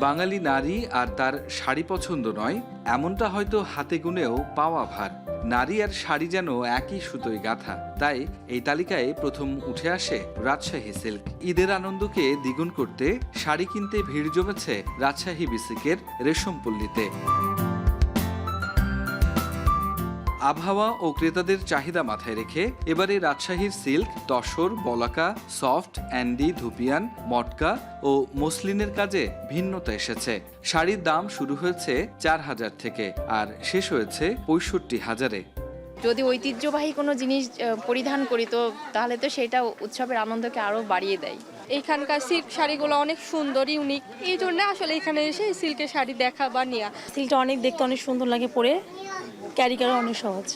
বাঙালি নারী আর তার শাড়ি পছন্দ নয়, এমনটা হয়তো হাতে গুনেও পাওয়া ভার। নারী আর শাড়ি যেন একই সুতোয় গাঁথা, তাই এই তালিকায় প্রথম উঠে আসে রাজশাহী সিল্ক। ঈদের আনন্দকে দ্বিগুণ করতে শাড়ি কিনতে ভিড় জমেছে রাজশাহী বিসিকের রেশমপল্লীতে। আবহাওয়া ও ক্রেতাদের চাহিদা মাথায় রেখে এবারে রাজশাহীর সিল্ক, তসর, বলাকা, সফট, অ্যান্ডি, ধুপিয়ান, মটকা ও মসলিনের কাজে ভিন্নতা এসেছে। শাড়ির দাম শুরু হয়েছে ৪,০০০ থেকে আর শেষ হয়েছে ৬৫,০০০-এ। যদি ঐতিহ্যবাহী কোনো জিনিস পরিধান করি তাহলে তো সেটা উৎসবের আনন্দকে আরো বাড়িয়ে দেয়। এখানকার সিল্ক শাড়িগুলো অনেক সুন্দর, ইউনিক, এই জন্য আসলে এখানে এসে সিল্কের শাড়ি দেখা বা নেওয়া। সিল্কটা অনেক দেখতে অনেক সুন্দর লাগে, পরে ক্যারি করা অনেক সহজ।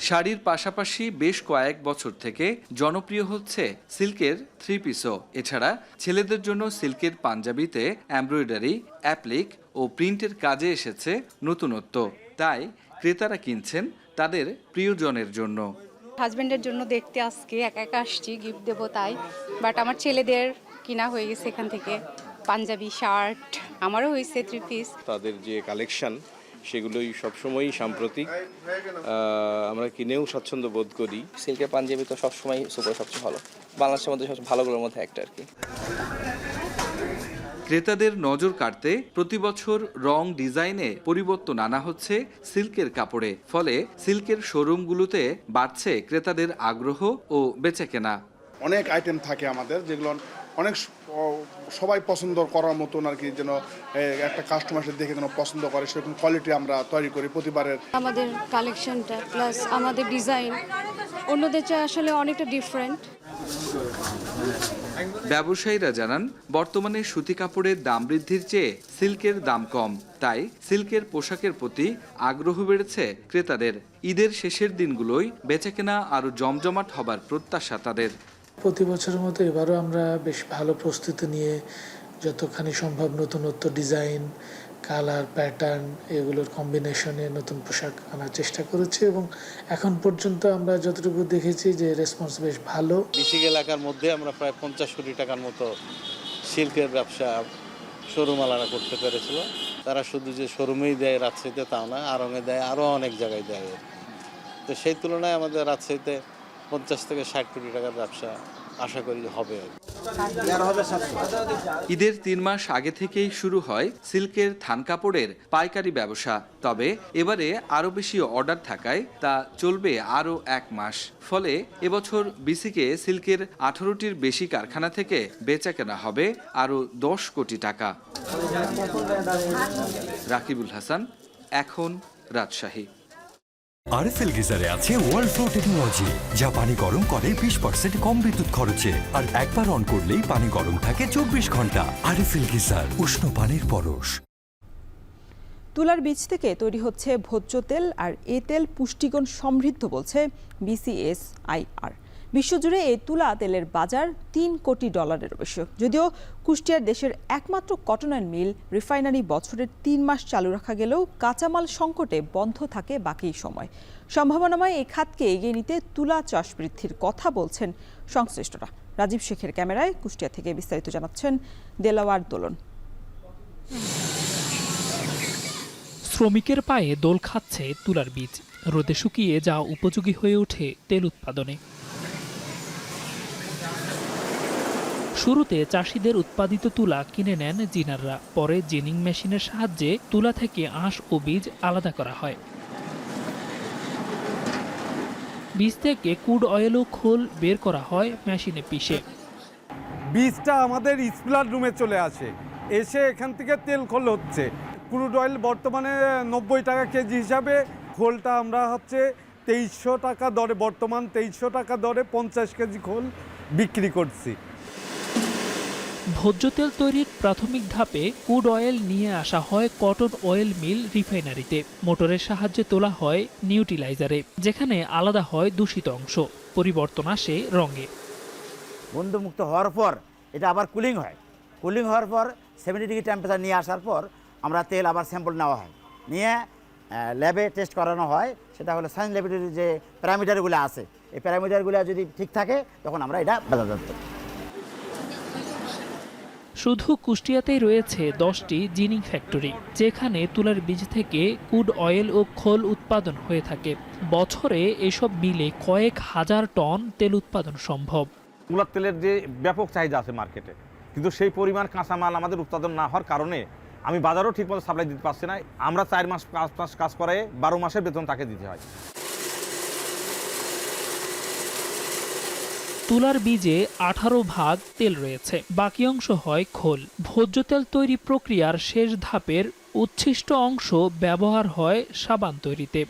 শাড়ির পাশাপাশি বেশ কয়েক বছর থেকে জনপ্রিয় হচ্ছে সিল্কের 3 পিসও। এছাড়া ছেলেদের জন্য সিল্কের পাঞ্জাবিতে এমব্রয়ডারি, অ্যাপ্লিক ও প্রিন্টের কাজে এসেছে নতুনত্ব। তাই ক্রেতারা কিনছেন তাদের প্রিয়জনের জন্য। হাজবেন্ডের জন্য দেখতে আজকে একা একা আসছি, গিফট দেবো তাই, বাট আমার ছেলেদের কিনা হয়ে গেছে এখান থেকে পাঞ্জাবি, শার্ট, আমারও হয়েছে 3 পিস। তাদের যে কালেকশন সেগুলোই সবসময়ই সাম্প্রতিক, আমরা কিনেও স্বাচ্ছন্দ্য বোধ করি। সিল্কের পাঞ্জাবি তো সবসময় সবচেয়ে ভালো, বাংলাদেশের মধ্যে সবচেয়ে ভালোগুলোর মধ্যে একটা আর কি। ক্রেতাদের নজর কাড়তে প্রতি বছর রং, ডিজাইনে পরিবর্তন আনা হচ্ছে সিল্কের কাপড়ে। ফলে সিল্কের শোরুমগুলোতে বাড়ছে ক্রেতাদের আগ্রহ ও বেচাকেনা। অনেক আইটেম থাকে আমাদের যেগুলো অনেক সবাই পছন্দ করার মতন আর কি, যেন একটা কাস্টমার দেখে যেন পছন্দ করে সেরকম কোয়ালিটি আমরা তৈরি করি প্রতিবারের। আমাদের কালেকশনটা প্লাস আমাদের ডিজাইন অন্যদের চেয়ে আসলে অনেকটা ডিফারেন্ট। ব্যবসায়ীরা জানান, বর্তমানে সুতি কাপড়ের দাম বৃদ্ধির চেয়ে সিল্কের দাম কম, তাই সিল্কের পোশাকের প্রতি আগ্রহ বেড়েছে ক্রেতাদের। ঈদের শেষের দিনগুলোই বেচাকেনা আরও জমজমাট হবার প্রত্যাশা তাদের। প্রতি বছরের মতো এবারও আমরা বেশ ভালো প্রস্তুতি নিয়ে যতখানি সম্ভব নতুনত্ব ডিজাইন, কালার, প্যাটার্ন এগুলোর কম্বিনেশনে নতুন পোশাক আনার চেষ্টা করেছি এবং এখন পর্যন্ত আমরা যতটুকু দেখেছি যে রেসপন্স বেশ ভালো। বিসিক এলাকার মধ্যে আমরা প্রায় 50 কোটি টাকার মতো সিল্কের ব্যবসা শোরুমওয়ালারা করতে পেরেছিল। তারা শুধু যে শোরুমেই দেয় রাজশাহীতে তাও না, আড়ংয়ে দেয়, আরও অনেক জায়গায় দেয়। তো সেই তুলনায় আমাদের রাজশাহীতে 50 থেকে 60 কোটি টাকার ব্যবসা আশা করি হবে। ঈদের 3 মাস আগে থেকেই শুরু হয় সিল্কের থান কাপড়ের পাইকারি ব্যবসা। তবে এবারে আরও বেশি অর্ডার থাকায় তা চলবে আরও 1 মাস। ফলে এবছর বিসিকে সিল্কের 18টির বেশি কারখানা থেকে বেচাকেনা হবে আরও 10 কোটি টাকা। রাকিবুল হাসান, এখন রাজশাহী। আরএফএল গিজারে আছে ওয়ার্ল্ড ফ্লো টেকনোলজি, যা পানি গরম করে 20% কম বিদ্যুৎ খরচে, আর একবার অন করলেই পানি গরম থাকে 24 ঘন্টা। আরএফএল গিজার, উষ্ণ পানির পরশ। তুলার বীজ থেকে তৈরি হচ্ছে ভোজ্য তেল, আর এ তেল পুষ্টিগুণ সমৃদ্ধ বলছে BCSIR। বিশ্বজুড়ে এই তুলা তেলের বাজার $3 কোটি বেশি। যদিও কুষ্টিয়ার দেশের একমাত্র কটন অয়েল মিল রিফাইনারি বছরের 3 মাস চালু রাখা গেলেও কাঁচামাল সংকটে বন্ধ থাকে বাকি সময়। সম্ভাবনাময় এই খাতকে এগিয়ে নিতে তুলা চাষ বৃদ্ধির কথা বলছেন সংশ্লিষ্টরা। রাজীব শেখের ক্যামেরায় কুষ্টিয়া থেকে বিস্তারিত জানাচ্ছেন দেলাওয়ার দোলন। শ্রমিকের পায়ে দোল খাচ্ছে তুলার বীজ। রোদে শুকিয়ে যা উপযোগী হয়ে ওঠে তেল উৎপাদনে। শুরুতে চাষিদের উৎপাদিত তুলা কিনে নেন জিনাররা, পরে জিনিং মেশিনের সাহায্যে তুলা থেকে আঁশ ও বীজ আলাদা করা হয়। বীজ থেকে ক্রুড অয়েল ও খোল বের করা হয় মেশিনে পিষে। বীজটা আমাদের স্প্লার রুমে চলে আসে, এসে এখান থেকে তেল খোল হচ্ছে। ক্রুড অয়েল বর্তমানে 90 টাকা কেজি হিসাবে, খোলটা আমরা 2300 টাকা দরে, বর্তমান 2300 টাকা দরে 50 কেজি খোল বিক্রি করছি। ভোজ্য তেল তৈরির প্রাথমিক ধাপে ক্রুড অয়েল নিয়ে আসা হয় কটন অয়েল মিল রিফাইনারিতে। মোটরের সাহায্যে তোলা হয় নিউট্রিলাইজারে, যেখানে আলাদা হয় দূষিত অংশ। পরিবর্তন আসে রঙে। বন্ধুমুক্ত হওয়ার পর এটা আবার কুলিং হয়। কুলিং হওয়ার পর 70 ডিগ্রি টেম্পারেচার নিয়ে আসার পর আমরা তেল আবার স্যাম্পল নেওয়া হয়, নিয়ে ল্যাবে টেস্ট করানো হয়। সেটা হলো সায়েন্স ল্যাবরেটরির যে প্যারামিটারগুলো আছে, এই প্যারামিটারগুলো যদি ঠিক থাকে তখন আমরা এটা বাজারজাত। শুধু কুষ্টিয়াতেই রয়েছে 10টি জিনিং ফ্যাক্টরি, যেখানে তুলার বীজ থেকে ক্রুড অয়েল ও খোল উৎপাদন হয়ে থাকে। বছরে এসব মিলে কয়েক হাজার টন তেল উৎপাদন সম্ভব। মূলার তেলের যে ব্যাপক চাহিদা আছে মার্কেটে, কিন্তু সেই পরিমাণ কাঁচামাল আমাদের উৎপাদন না হওয়ার কারণে আমি বাজারও ঠিকমতো সাপ্লাই দিতে পারছি না। আমরা 4 মাস 5 মাস কাজ করে 12 মাসের বেতন তাকে দিতে হয়। তুলার বীজে 18 ভাগ তেল রয়েছে, বাকি অংশ হয় খোল। ভোজ্য তেল তৈরি প্রক্রিয়ার শেষ ধাপের উচ্ছিষ্ট অংশ ব্যবহার হয় সাবান তৈরিতে।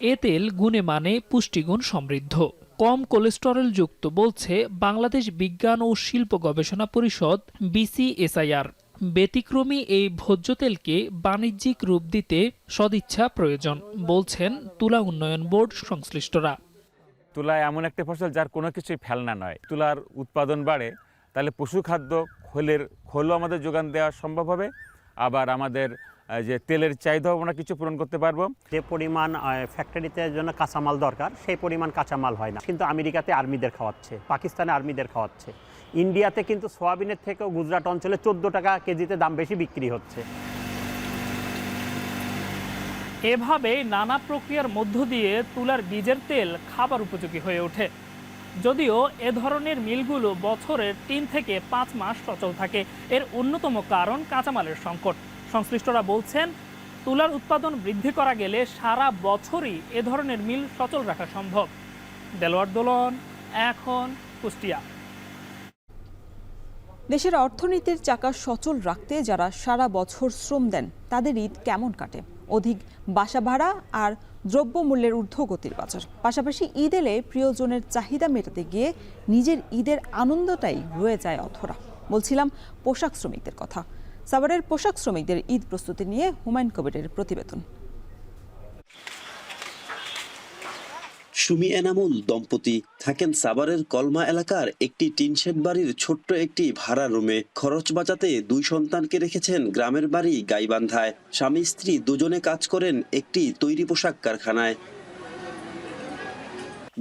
এ তেল গুণে মানে পুষ্টিগুণ সমৃদ্ধ, কম কোলেস্টেরল যুক্ত বলছে বাংলাদেশ বিজ্ঞান ও শিল্প গবেষণা পরিষদ BCSIR। ব্যতিক্রমী এই ভোজ্য তেলকে বাণিজ্যিক রূপ দিতে সদিচ্ছা প্রয়োজন বলছেন তুলা উন্নয়ন বোর্ড সংশ্লিষ্টরা। তুলা এমন একটা ফসল যার কোনো কিছুই ফেলনা নয়। তুলার উৎপাদন বাড়ে, তাহলে পশুখাদ্য খোলও আমাদের যোগান দেওয়া সম্ভব হবে, আবার আমাদের যে তেলের চাহিদাও আমরা কিছু পূরণ করতে পারবো। যে পরিমাণ ফ্যাক্টরিতে জন্য কাঁচামাল দরকার সেই পরিমাণ কাঁচামাল হয় না, কিন্তু আমেরিকাতে আর্মিদের খাওয়াচ্ছে, পাকিস্তানে আর্মিদের খাওয়াচ্ছে। ইন্ডিয়াতে কিন্তু সোয়াবিনের থেকেও গুজরাট অঞ্চলে 14 টাকা কেজিতে দাম বেশি বিক্রি হচ্ছে। এভাবে নানা প্রক্রিয়ার মধ্য দিয়ে তুলার বীজের তেল খাবার উপযোগী হয়ে ওঠে। যদিও এ ধরনের মিলগুলো বছরের 3 থেকে 5 মাস সচল থাকে। এর অন্যতম কারণ কাঁচামালের সংকট। সংশ্লিষ্টরা বলছেন, তুলার উৎপাদন বৃদ্ধি করা গেলে সারা বছরই এ ধরনের মিল সচল রাখা সম্ভব। দেলোয়ার দোলন, এখন কুষ্টিয়া। দেশের অর্থনীতির চাকা সচল রাখতে যারা সারা বছর শ্রম দেন তাদের ঈদ কেমন কাটে? অধিক বাসা ভাড়া আর দ্রব্যমূল্যের ঊর্ধ্বগতির বাজার, পাশাপাশি ঈদ এলে প্রিয়জনের চাহিদা মেটাতে গিয়ে নিজের ঈদের আনন্দটাই রয়ে যায় অধরা। বলছিলাম পোশাক শ্রমিকদের কথা। সাভারের পোশাক শ্রমিকদের ঈদ প্রস্তুতি নিয়ে হুমায়ুন কবিরের প্রতিবেদন। সুমি এনামুল দম্পতি থাকেন সাভারের কলমা এলাকার একটি টিনশেড বাড়ির ছোট্ট একটি ভাড়া রুমে। খরচ বাঁচাতে 2 সন্তানকে রেখেছেন গ্রামের বাড়ি গাইবান্ধায়। স্বামী স্ত্রী দুজনে কাজ করেন একটি তৈরি পোশাক কারখানায়।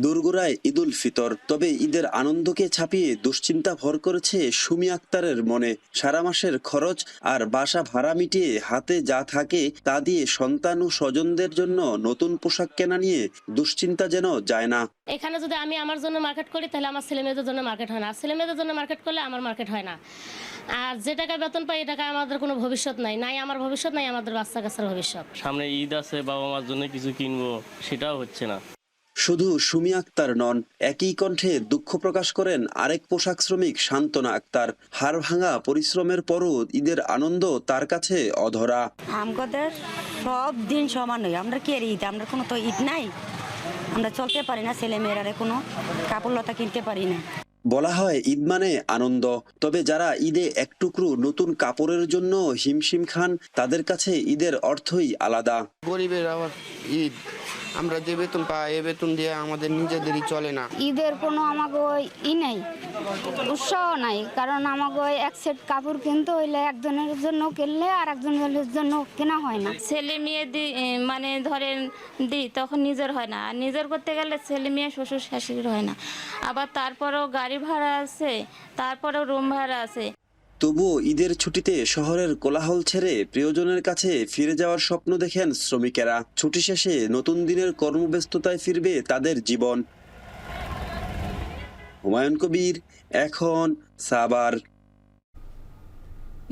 দোরগোড়ায় ঈদুল ফিতর, তবে ঈদের আনন্দকে ছাপিয়ে দুশ্চিন্তা ভর করেছে সুমি আক্তারের মনে। সারা মাসের খরচ আর বাসা ভাড়া মিটিয়ে হাতে যা থাকে তা দিয়ে সন্তান ও স্বজনদের জন্য নতুন পোশাক কেনা নিয়ে দুশ্চিন্তা যেন যায় না। এখানে যদি আমি আমার জন্য মার্কেট করি তাহলে আমার ছেলে মেয়েদের জন্য মার্কেট হয় না, আর ছেলে মেয়েদের জন্য মার্কেট করলে আমার মার্কেট হয় না। আর যে টাকা বেতন পাই, এই টাকা আমাদের কোনো ভবিষ্যৎ নাই, নাই আমার ভবিষ্যৎ, নাই আমাদের বাচ্চা কাচ্চার ভবিষ্যৎ। সামনে ঈদ আছে, বাবা মার জন্য কিছু কিনবো, সেটাও হচ্ছে না। শুধু সুমি আক্তার নন, একই কণ্ঠে দুঃখ প্রকাশ করেন আরেক পোশাক শ্রমিক সান্তনা আক্তার। হাড় ভাঙা পরিশ্রমের পরও ঈদের আনন্দ তার কাছে অধরা। আমাদের সব দিন সমান নয়, আমরা কি ঈদ, আমরা কোনো তো ঈদ নাই, আমরা চলতে পারি না, ছেলে মেয়েরা কোনো কাপড় লতা কিনতে পারি না। বলা হয় ঈদ মানে আনন্দ, তবে যারা ঈদে এক টুকরো নতুন কাপড়ের জন্য হিমশিম খান তাদের কাছে ঈদের অর্থই আলাদা। গরিবের আবার ঈদ, আমরা যে বেতন পাই এ বেতন দিয়ে আমাদের নিজেদেরই চলে না। ঈদের কোনো আমাকে নাই, উৎসাহ নাই, কারণ আমাকে এক সেট কাপড় কিনতে হইলে একজনের জন্য কিনলে আর একজনের জন্য কেনা হয় না। ছেলে মেয়ে মানে ধরেন দিই তখন নিজের হয় না, আর নিজের করতে গেলে ছেলে মেয়ে শ্বশুর শাশুড়ির হয় না। আবার তারপরেও গাড়ি ভাড়া আছে, তারপরেও রুম ভাড়া আছে। তবুও ঈদের ছুটিতে শহরের কোলাহল ছেড়ে প্রিয়জনের কাছে ফিরে যাওয়ার স্বপ্ন দেখেন শ্রমিকেরা। ছুটি শেষে নতুন দিনের কর্মব্যস্ততায় ফিরবে তাদের জীবন। হুমায়ুন কবির, এখন সাভার।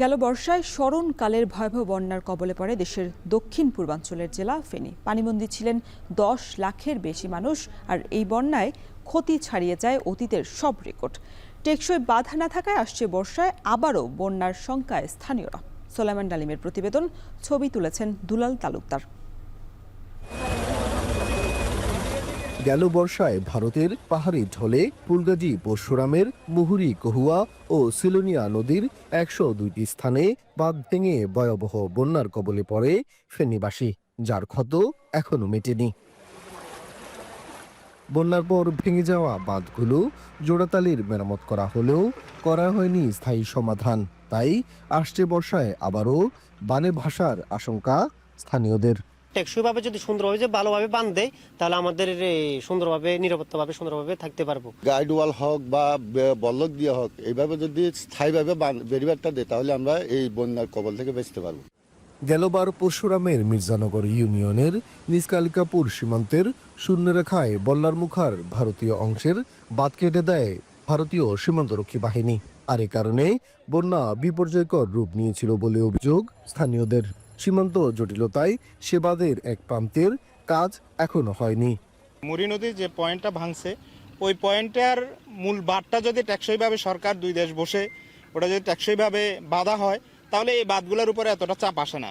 গেল বর্ষায় স্মরণকালের ভয়াবহ বন্যার কবলে পড়ে দেশের দক্ষিণ পূর্বাঞ্চলের জেলা ফেনী। পানিবন্দী ছিলেন 10 লাখের বেশি মানুষ। আর এই বন্যায় ক্ষতি ছাড়িয়ে যায় অতীতের সব রেকর্ড। টেকসই বাধা না থাকায় আসছে বর্ষায় আবারও বন্যার শঙ্কায় স্থানীয়রা। সোলাইমান ডালিমের প্রতিবেদন, ছবি তুলেছেন দুলাল তালুকদার। গেল বর্ষায় ভারতের পাহাড়ি ঢলে ফুলগাজী পরশুরামের মুহুরী কহুয়া ও সিলোনিয়া নদীর 102টি স্থানে বাঁধ ভেঙে ভয়াবহ বন্যার কবলে পড়ে ফেনীবাসী, যার ক্ষত এখনো মেটেনি। বন্যার পর ভেঙে যাওয়া বাঁধগুলো জোড়াতালির মেরামত করা হলেও করা হয়নি স্থায়ী সমাধান। তাই আসছে বর্ষায় আবারও বানে ভাসার আশঙ্কা স্থানীয়দের। টেকসইভাবে যদি সুন্দরভাবে ভালোভাবে বাঁধ দেয় তাহলে আমাদের সুন্দরভাবে নিরাপত্তাভাবে সুন্দরভাবে থাকতে পারবো। গাইড ওয়াল হোক বা বল্লক দিয়ে হোক, এইভাবে যদি স্থায়ীভাবে বেরিবারটা দেয় তাহলে আমরা এই বন্যার কবল থেকে বাঁচতে পারবো। গেলবার পরশুরামের মির্জানগর ইউনিয়নের নিষ্কালিকাপুর সীমান্তের শূন্যরেখায় বল্লার মুখার ভারতীয় অংশের বাঁধ কেটে দেয় ভারতীয় সীমান্তরক্ষী বাহিনী। আর এ কারণে বন্যা বিপর্যয়কর রূপ নিয়েছিল বলে অভিযোগ স্থানীয়দের। সীমান্ত জটিলতায় সে বাঁধের এক প্রান্তের কাজ এখনো হয়নি। মুড়ি নদীর যে পয়েন্টটা ভাঙছে, ওই পয়েন্টের মূল বাঁধটা যদি টেকসইভাবে সরকার দুই দেশ বসে ওটা যদি টেকসইভাবে বাঁধা হয় তাহলে এই বাঁধগুলোর উপরে এতটা চাপ আসে না।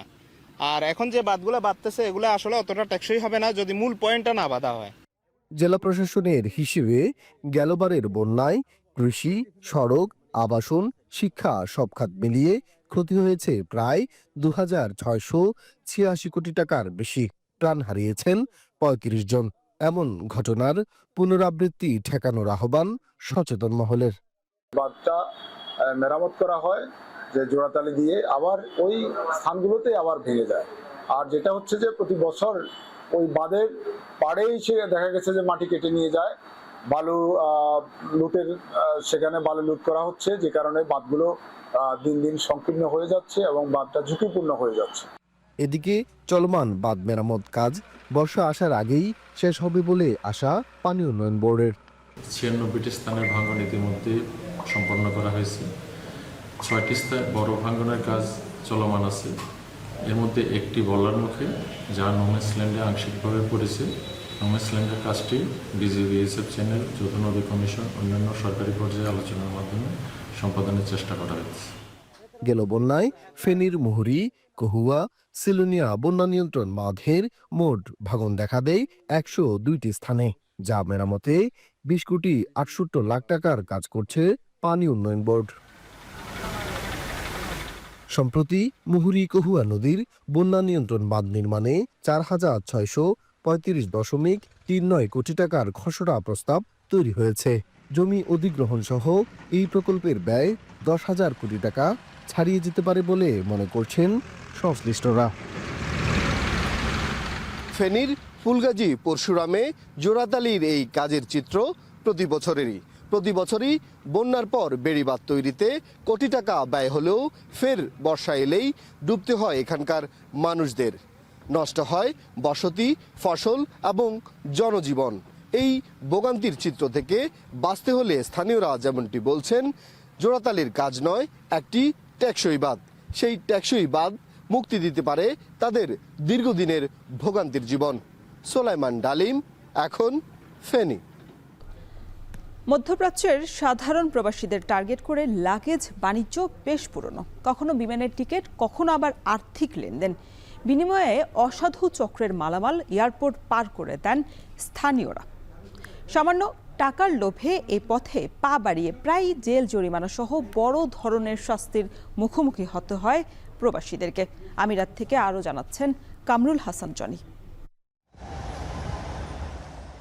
আর এখন যে বাঁধগুলো বাঁধতেছে এগুলো আসলে অতটা টেকসই হবে না যদি মূল পয়েন্টটা না বাঁধা হয়। জেলা প্রশাসনের হিসেবে গেলবারের বন্যায় কৃষি, সড়ক, আবাসন, শিক্ষা সব খাত মিলিয়ে ক্ষতি হয়েছে প্রায় 2686 কোটি টাকার বেশি। প্রাণ হারিয়েছেন 35 জন। এমন ঘটনার পুনরাবৃত্তি ঠেকানোর আহ্বান সচেতন মহলের। বাঁধটা মেরামত করা হয় যে জোড়াতালি দিয়ে, আবার ওই স্থানগুলোতে আবার ভেঙে যায়। আর যেটা হচ্ছে যে প্রতি বছর ওই বাঁধের পাড়েই সে দেখা গেছে যে মাটি কেটে নিয়ে যায়, বালু লুটের সেখানে বালু লুট করা হচ্ছে, যে কারণে বাঁধগুলো দিন দিন সংকীর্ণ হয়ে যাচ্ছে এবং বাঁধটা ঝুঁকিপূর্ণ হয়ে যাচ্ছে। এদিকে চলমান বাঁধ মেরামত কাজ বর্ষা আসার আগেই শেষ হবে বলে আশা পানি উন্নয়ন বোর্ডের। 96টি স্থানের ভাঙন ইতিমধ্যে সম্পন্ন করা হয়েছে। 6টি স্থানে বড় ভাঙনের কাজ চলমান আছে। এর মধ্যে একটি বলার মুখে, যা নোম্যান্সল্যান্ডে আংশিকভাবে পড়েছে। নোম্যান্সল্যান্ডের কাজটি ডিজিবিএসএফ চ্যানেল, যৌথ নদী কমিশন, অন্যান্য সরকারি পর্যায়ে আলোচনার মাধ্যমে সম্পাদনের চেষ্টা করা হয়েছে। গেল বন্যায় ফেনীর মুহুরী, কহুয়া, সিলোনিয়া বন্যা নিয়ন্ত্রণ বাঁধের মোট ভাঙন দেখা দেয় 102টি স্থানে, যা মেরামতে 20 কোটি 68 লাখ টাকার কাজ করছে পানি উন্নয়ন বোর্ড। সম্প্রতি মুহুরী কহুয়া নদীর বন্যা নিয়ন্ত্রণ বাঁধ নির্মাণে 4635.39 কোটি টাকার খসড়া প্রস্তাব তৈরি হয়েছে। জমি অধিগ্রহণ সহ এই প্রকল্পের ব্যয় 10,000 কোটি টাকা ছাড়িয়ে যেতে পারে বলে মনে করছেন সংশ্লিষ্টরা। ফেনীর ফুলগাজী পরশুরামে জোড়াতালির এই কাজের চিত্র প্রতি বছরই বন্যার পর বেড়িবাঁধ তৈরিতে কোটি টাকা ব্যয় হলেও ফের বর্ষা এলেই ডুবতে হয় এখানকার মানুষদের। নষ্ট হয় বসতি, ফসল এবং জনজীবন। এই ভোগান্তির চিত্র থেকে বাঁচতে হলে স্থানীয়রা যেমনটি বলছেন, জোড়াতালির কাজ নয়, একটি টেকসই বাঁধ। সেই টেকসই বাঁধ মুক্তি দিতে পারে তাদের দীর্ঘদিনের ভোগান্তির জীবন। সোলাইমান ডালিম, এখন ফেনী। মধ্যপ্রাচ্যের সাধারণ প্রবাসীদের টার্গেট করে লাগেজ বাণিজ্য বেশ পুরনো। কখনো বিমানের টিকিট, কখনো আবার আর্থিক লেনদেন। বিনিময়ে অসাধু চক্রের মালামাল এয়ারপোর্ট পার করে দেন স্থানীয়রা। সামান্য টাকার লোভে এ পথে পা বাড়িয়ে প্রায় জেল জরিমানা সহ বড় ধরনের শাস্তির মুখোমুখি হতে হয় প্রবাসীদেরকে। আমিরাত থেকে আরও জানাচ্ছেন কামরুল হাসান জনি।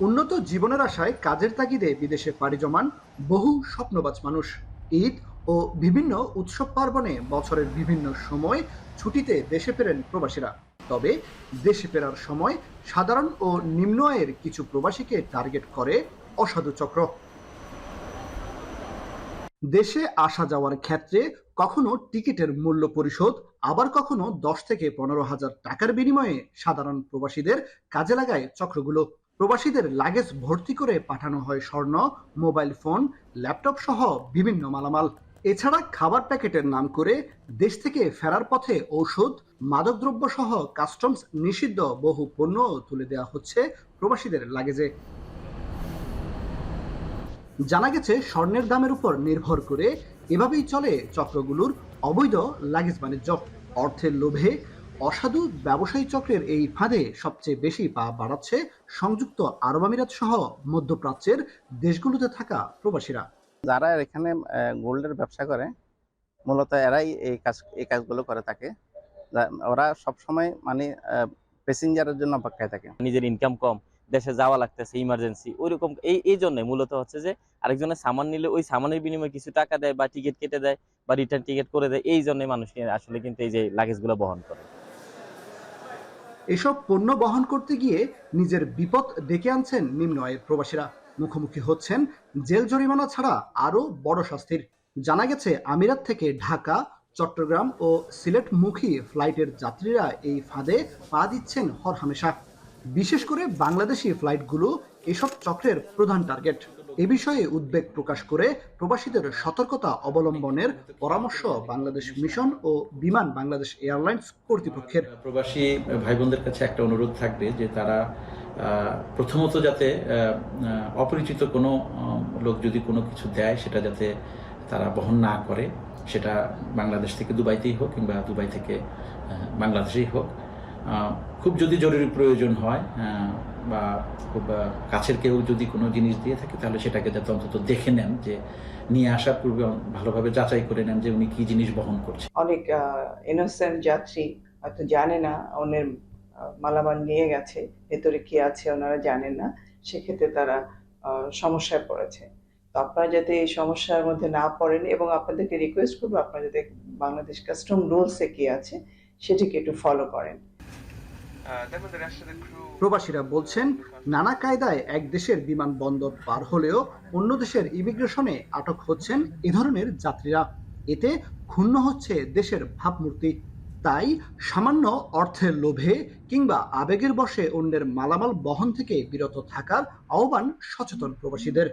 উন্নত জীবনের আশায় কাজের তাগিদে বিদেশে পাড়ি জমান বহু স্বপ্নবাজ মানুষ। ঈদ ও বিভিন্ন উৎসব পার্বণে বছরের বিভিন্ন সময় ছুটিতে দেশে ফেরেন প্রবাসীরা। তবে দেশে ফেরার সময় সাধারণ ও নিম্ন আয়ের কিছু প্রবাসীকে টার্গেট করে অসাধু চক্র। দেশে আসা যাওয়ার ক্ষেত্রে কখনো টিকিটের মূল্য পরিশোধ, আবার কখনো 10 থেকে 15,000 টাকার বিনিময়ে সাধারণ প্রবাসীদের কাজে লাগায় চক্রগুলো। প্রবাসীদের লাগেজ ভর্তি করে পাঠানো হয় স্বর্ণ, মোবাইল ফোন, ল্যাপটপ সহ বিভিন্ন মালামাল। এছাড়া খাবার প্যাকেটের নাম করে দেশ থেকে ফেরার পথে ঔষধ, মাদকদ্রব্য সহ কাস্টমস নিষিদ্ধ বহু পণ্য তুলে দেওয়া হচ্ছে প্রবাসীদের লাগেজে। জানা গেছে স্বর্ণের দামের উপর নির্ভর করে এভাবেই চলে চক্রগুলোর অবৈধ লাগেজ বাণিজ্য। অর্থের লোভে অসাধু ব্যবসায়ী চক্রের এই ফাঁদে সবচেয়ে বেশি পা বাড়াচ্ছে সংযুক্ত আরব আমিরাত সহ মধ্যপ্রাচ্যের দেশগুলোতে থাকা প্রবাসীরা। যারা এখানে গোল্ডের ব্যবসা করে মূলত এরাই এই কাজগুলো করে থাকে। ওরা সবসময় মানে প্যাসেঞ্জারের জন্য অপেক্ষায় থাকে। নিজের ইনকাম কম, দেশে যাওয়া লাগতেছে ইমার্জেন্সি, ওইরকম এই জন্য মূলত হচ্ছে যে আরেকজনের সামান নিলে ওই সামানের বিনিময়ে কিছু টাকা দেয় বা টিকিট কেটে দেয় বা রিটার্ন টিকিট করে দেয়, এই জন্য মানুষ আসলে কিন্তু এই যে লাগেজগুলো বহন করে। এসব পণ্য বহন করতে গিয়ে নিজের বিপদ ডেকে আনছেন নিম্ন আয়ের প্রবাসীরা। মুখোমুখি হচ্ছেন জেল জরিমানা ছাড়া আরো বড় শাস্তির। জানা গেছে আমিরাত থেকে ঢাকা, চট্টগ্রাম ও সিলেটমুখী ফ্লাইটের যাত্রীরা এই ফাঁদে পা দিচ্ছেন হরহামেশা। বিশেষ করে বাংলাদেশি ফ্লাইটগুলো এসব চক্রের প্রধান টার্গেট। এ বিষয়ে উদ্বেগ প্রকাশ করে প্রবাসীদের সতর্কতা অবলম্বনের পরামর্শ বাংলাদেশ মিশন ও বিমান বাংলাদেশ এয়ারলাইন্স কর্তৃপক্ষের। প্রবাসী ভাই বোনদের কাছে একটা অনুরোধ থাকবে যে তারা প্রথমত যাতে অপরিচিত কোনো লোক যদি কোনো কিছু দেয় সেটা যাতে তারা বহন না করে, সেটা বাংলাদেশ থেকে দুবাইতেই হোক কিংবা দুবাই থেকে বাংলাদেশেই হোক। খুব যদি জরুরি প্রয়োজন হয় বা খুব কাছের কেউ যদি কোনো জিনিস দিয়ে থাকে তাহলে সেটাকে যাতে অন্তত দেখে নেন, যে নিয়ে আসার পূর্বে ভালোভাবে যাচাই করে নেন যে উনি কি জিনিস বহন করছে। অনেক ইনোসেন্ট যাত্রী হয়তো জানে না অন্যের মালামাল নিয়ে গেছে, ভেতরে কি আছে ওনারা জানেন না, সেক্ষেত্রে তারা সমস্যায় পড়েছে। তো আপনারা যাতে এই সমস্যার মধ্যে না পড়েন, এবং আপনাদেরকে রিকোয়েস্ট করবো আপনারা যাতে বাংলাদেশ কাস্টম রুলসে কি আছে সেটিকে একটু ফলো করেন। প্রবাসীরা বলছেন নানা কায়দায় এক দেশের বিমানবন্দর পার হলেও অন্য দেশের ইমিগ্রেশনে আটক হচ্ছেন এ ধরনের যাত্রীরা। এতে ক্ষুণ্ণ হচ্ছে দেশের ভাবমূর্তি। তাই সামান্য অর্থের লোভে কিংবা আবেগের বশে অন্যের মালামাল বহন থেকে বিরত থাকার আহ্বান সচেতন প্রবাসীদের।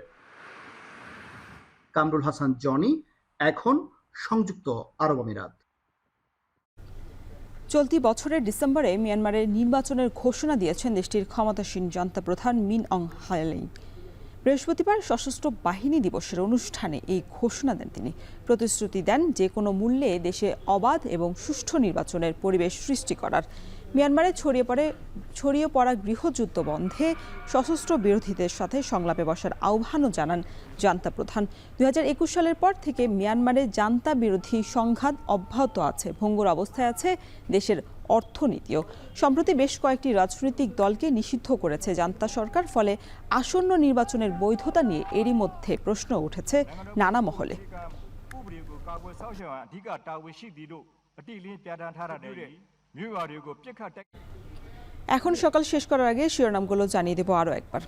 কামরুল হাসান জনি, এখন সংযুক্ত আরব আমিরাত। চলতি বছরের ডিসেম্বরে মিয়ানমারের নির্বাচনের ঘোষণা দিয়েছেন দেশটির ক্ষমতাসীন জান্তা প্রধান মিন অং হ্লাইং। বৃহস্পতিবার সশস্ত্র বাহিনী দিবসের অনুষ্ঠানে এই ঘোষণা দেন তিনি। প্রতিশ্রুতি দেন যে কোনো মূল্যে দেশে অবাধ এবং সুষ্ঠু নির্বাচনের পরিবেশ সৃষ্টি করার। মিয়ানমারে ছড়িয়ে পড়া গৃহযুদ্ধ বন্ধে সশস্ত্র বিরোধীদের সাথে সংলাপে বসার আহ্বানও জানান জান্তা প্রধান। 2021 সালের পর থেকে মিয়ানমারে জান্তা বিরোধী সংঘাত অব্যাহত আছে। ভঙ্গুর অবস্থায় আছে দেশের অর্থনীতিও। সম্প্রতি বেশ কয়েকটি রাজনৈতিক দলকে নিষিদ্ধ করেছে জান্তা সরকার। ফলে আসন্ন নির্বাচনের বৈধতা নিয়ে এরই মধ্যে প্রশ্ন উঠেছে নানা মহলে। এখন সকাল শেষ করার আগে শিরোনামগুলো জানিয়ে দেব আরো একবার।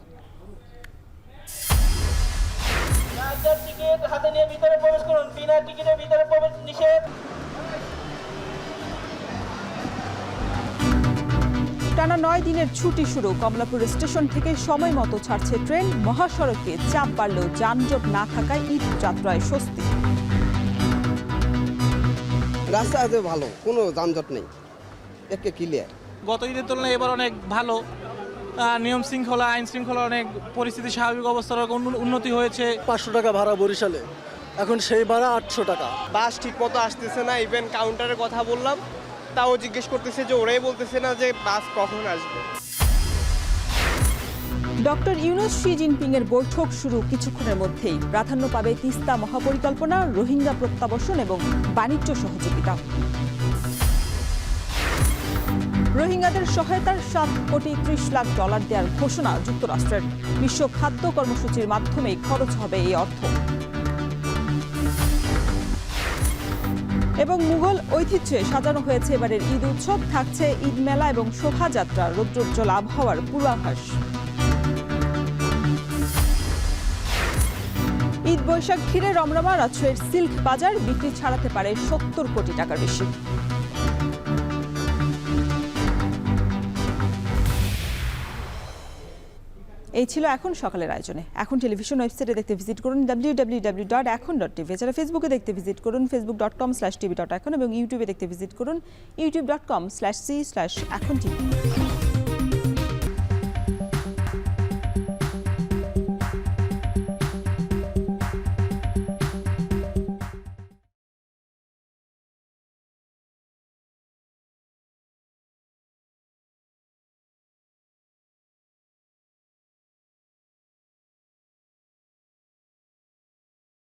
টানা 9 দিনের ছুটি শুরু। কমলাপুর স্টেশন থেকে সময় মতো ছাড়ছে ট্রেন। মহাসড়কে চাপ বাড়লেও যানজট না থাকায় ঈদ যাত্রায় স্বস্তি। রাস্তা আছে ভালো, কোনো যানজট নেই, একে ক্লিয়ার। গত ঈদের তুলনায় এবার অনেক ভালো নিয়ম শৃঙ্খলা, আইন শৃঙ্খলা, অনেক পরিস্থিতি স্বাভাবিক অবস্থার উন্নতি হয়েছে। 500 টাকা ভাড়া বরিশালে, এখন সেই ভাড়া 800 টাকা। বাস ঠিক মতো আসতেছে না, ইভেন কাউন্টারের কথা বললাম তাও জিজ্ঞেস করতেছে যে ওরাই বলতেছে না যে বাস কখন আসবে। ডক্টর ইউনূস শি জিনপিং এর বৈঠক শুরু কিছুক্ষণের মধ্যেই। প্রাধান্য পাবে তিস্তা মহাপরিকল্পনা, রোহিঙ্গা প্রত্যাবাসন এবং বাণিজ্য সহযোগিতা। রোহিঙ্গাদের সহায়তার $7.30 কোটি দেওয়ার ঘোষণা যুক্তরাষ্ট্রের। বিশ্ব খাদ্য কর্মসূচির মাধ্যমেই খরচ হবে এই অর্থ। এবং মুঘল ঐতিহ্যে সাজানো হয়েছে এবারের ঈদ উৎসব। থাকছে ঈদ মেলা এবং শোভাযাত্রা, রৌদ্রোজ্জ্বল আবহাওয়ার পূর্বাভাস। ঈদ বৈশাখ ঘিরে রমরমা রাজশাহীর সিল্ক বাজার, বিক্রি ছাড়াতে পারে 70 কোটি টাকার বেশি। এই ছিল এখন সকালের আয়োজনে। এখন টেলিভিশন ওয়েবসাইটে দেখতে ভিজিট করুন www.ekhon.tv। এছাড়া ফেসবুকে দেখতে ভিজিট করুন facebook.com/tv.ekhon এবং ইউটিউবে দেখতে ভিজিট করুন youtube.com/c/ekhon tv।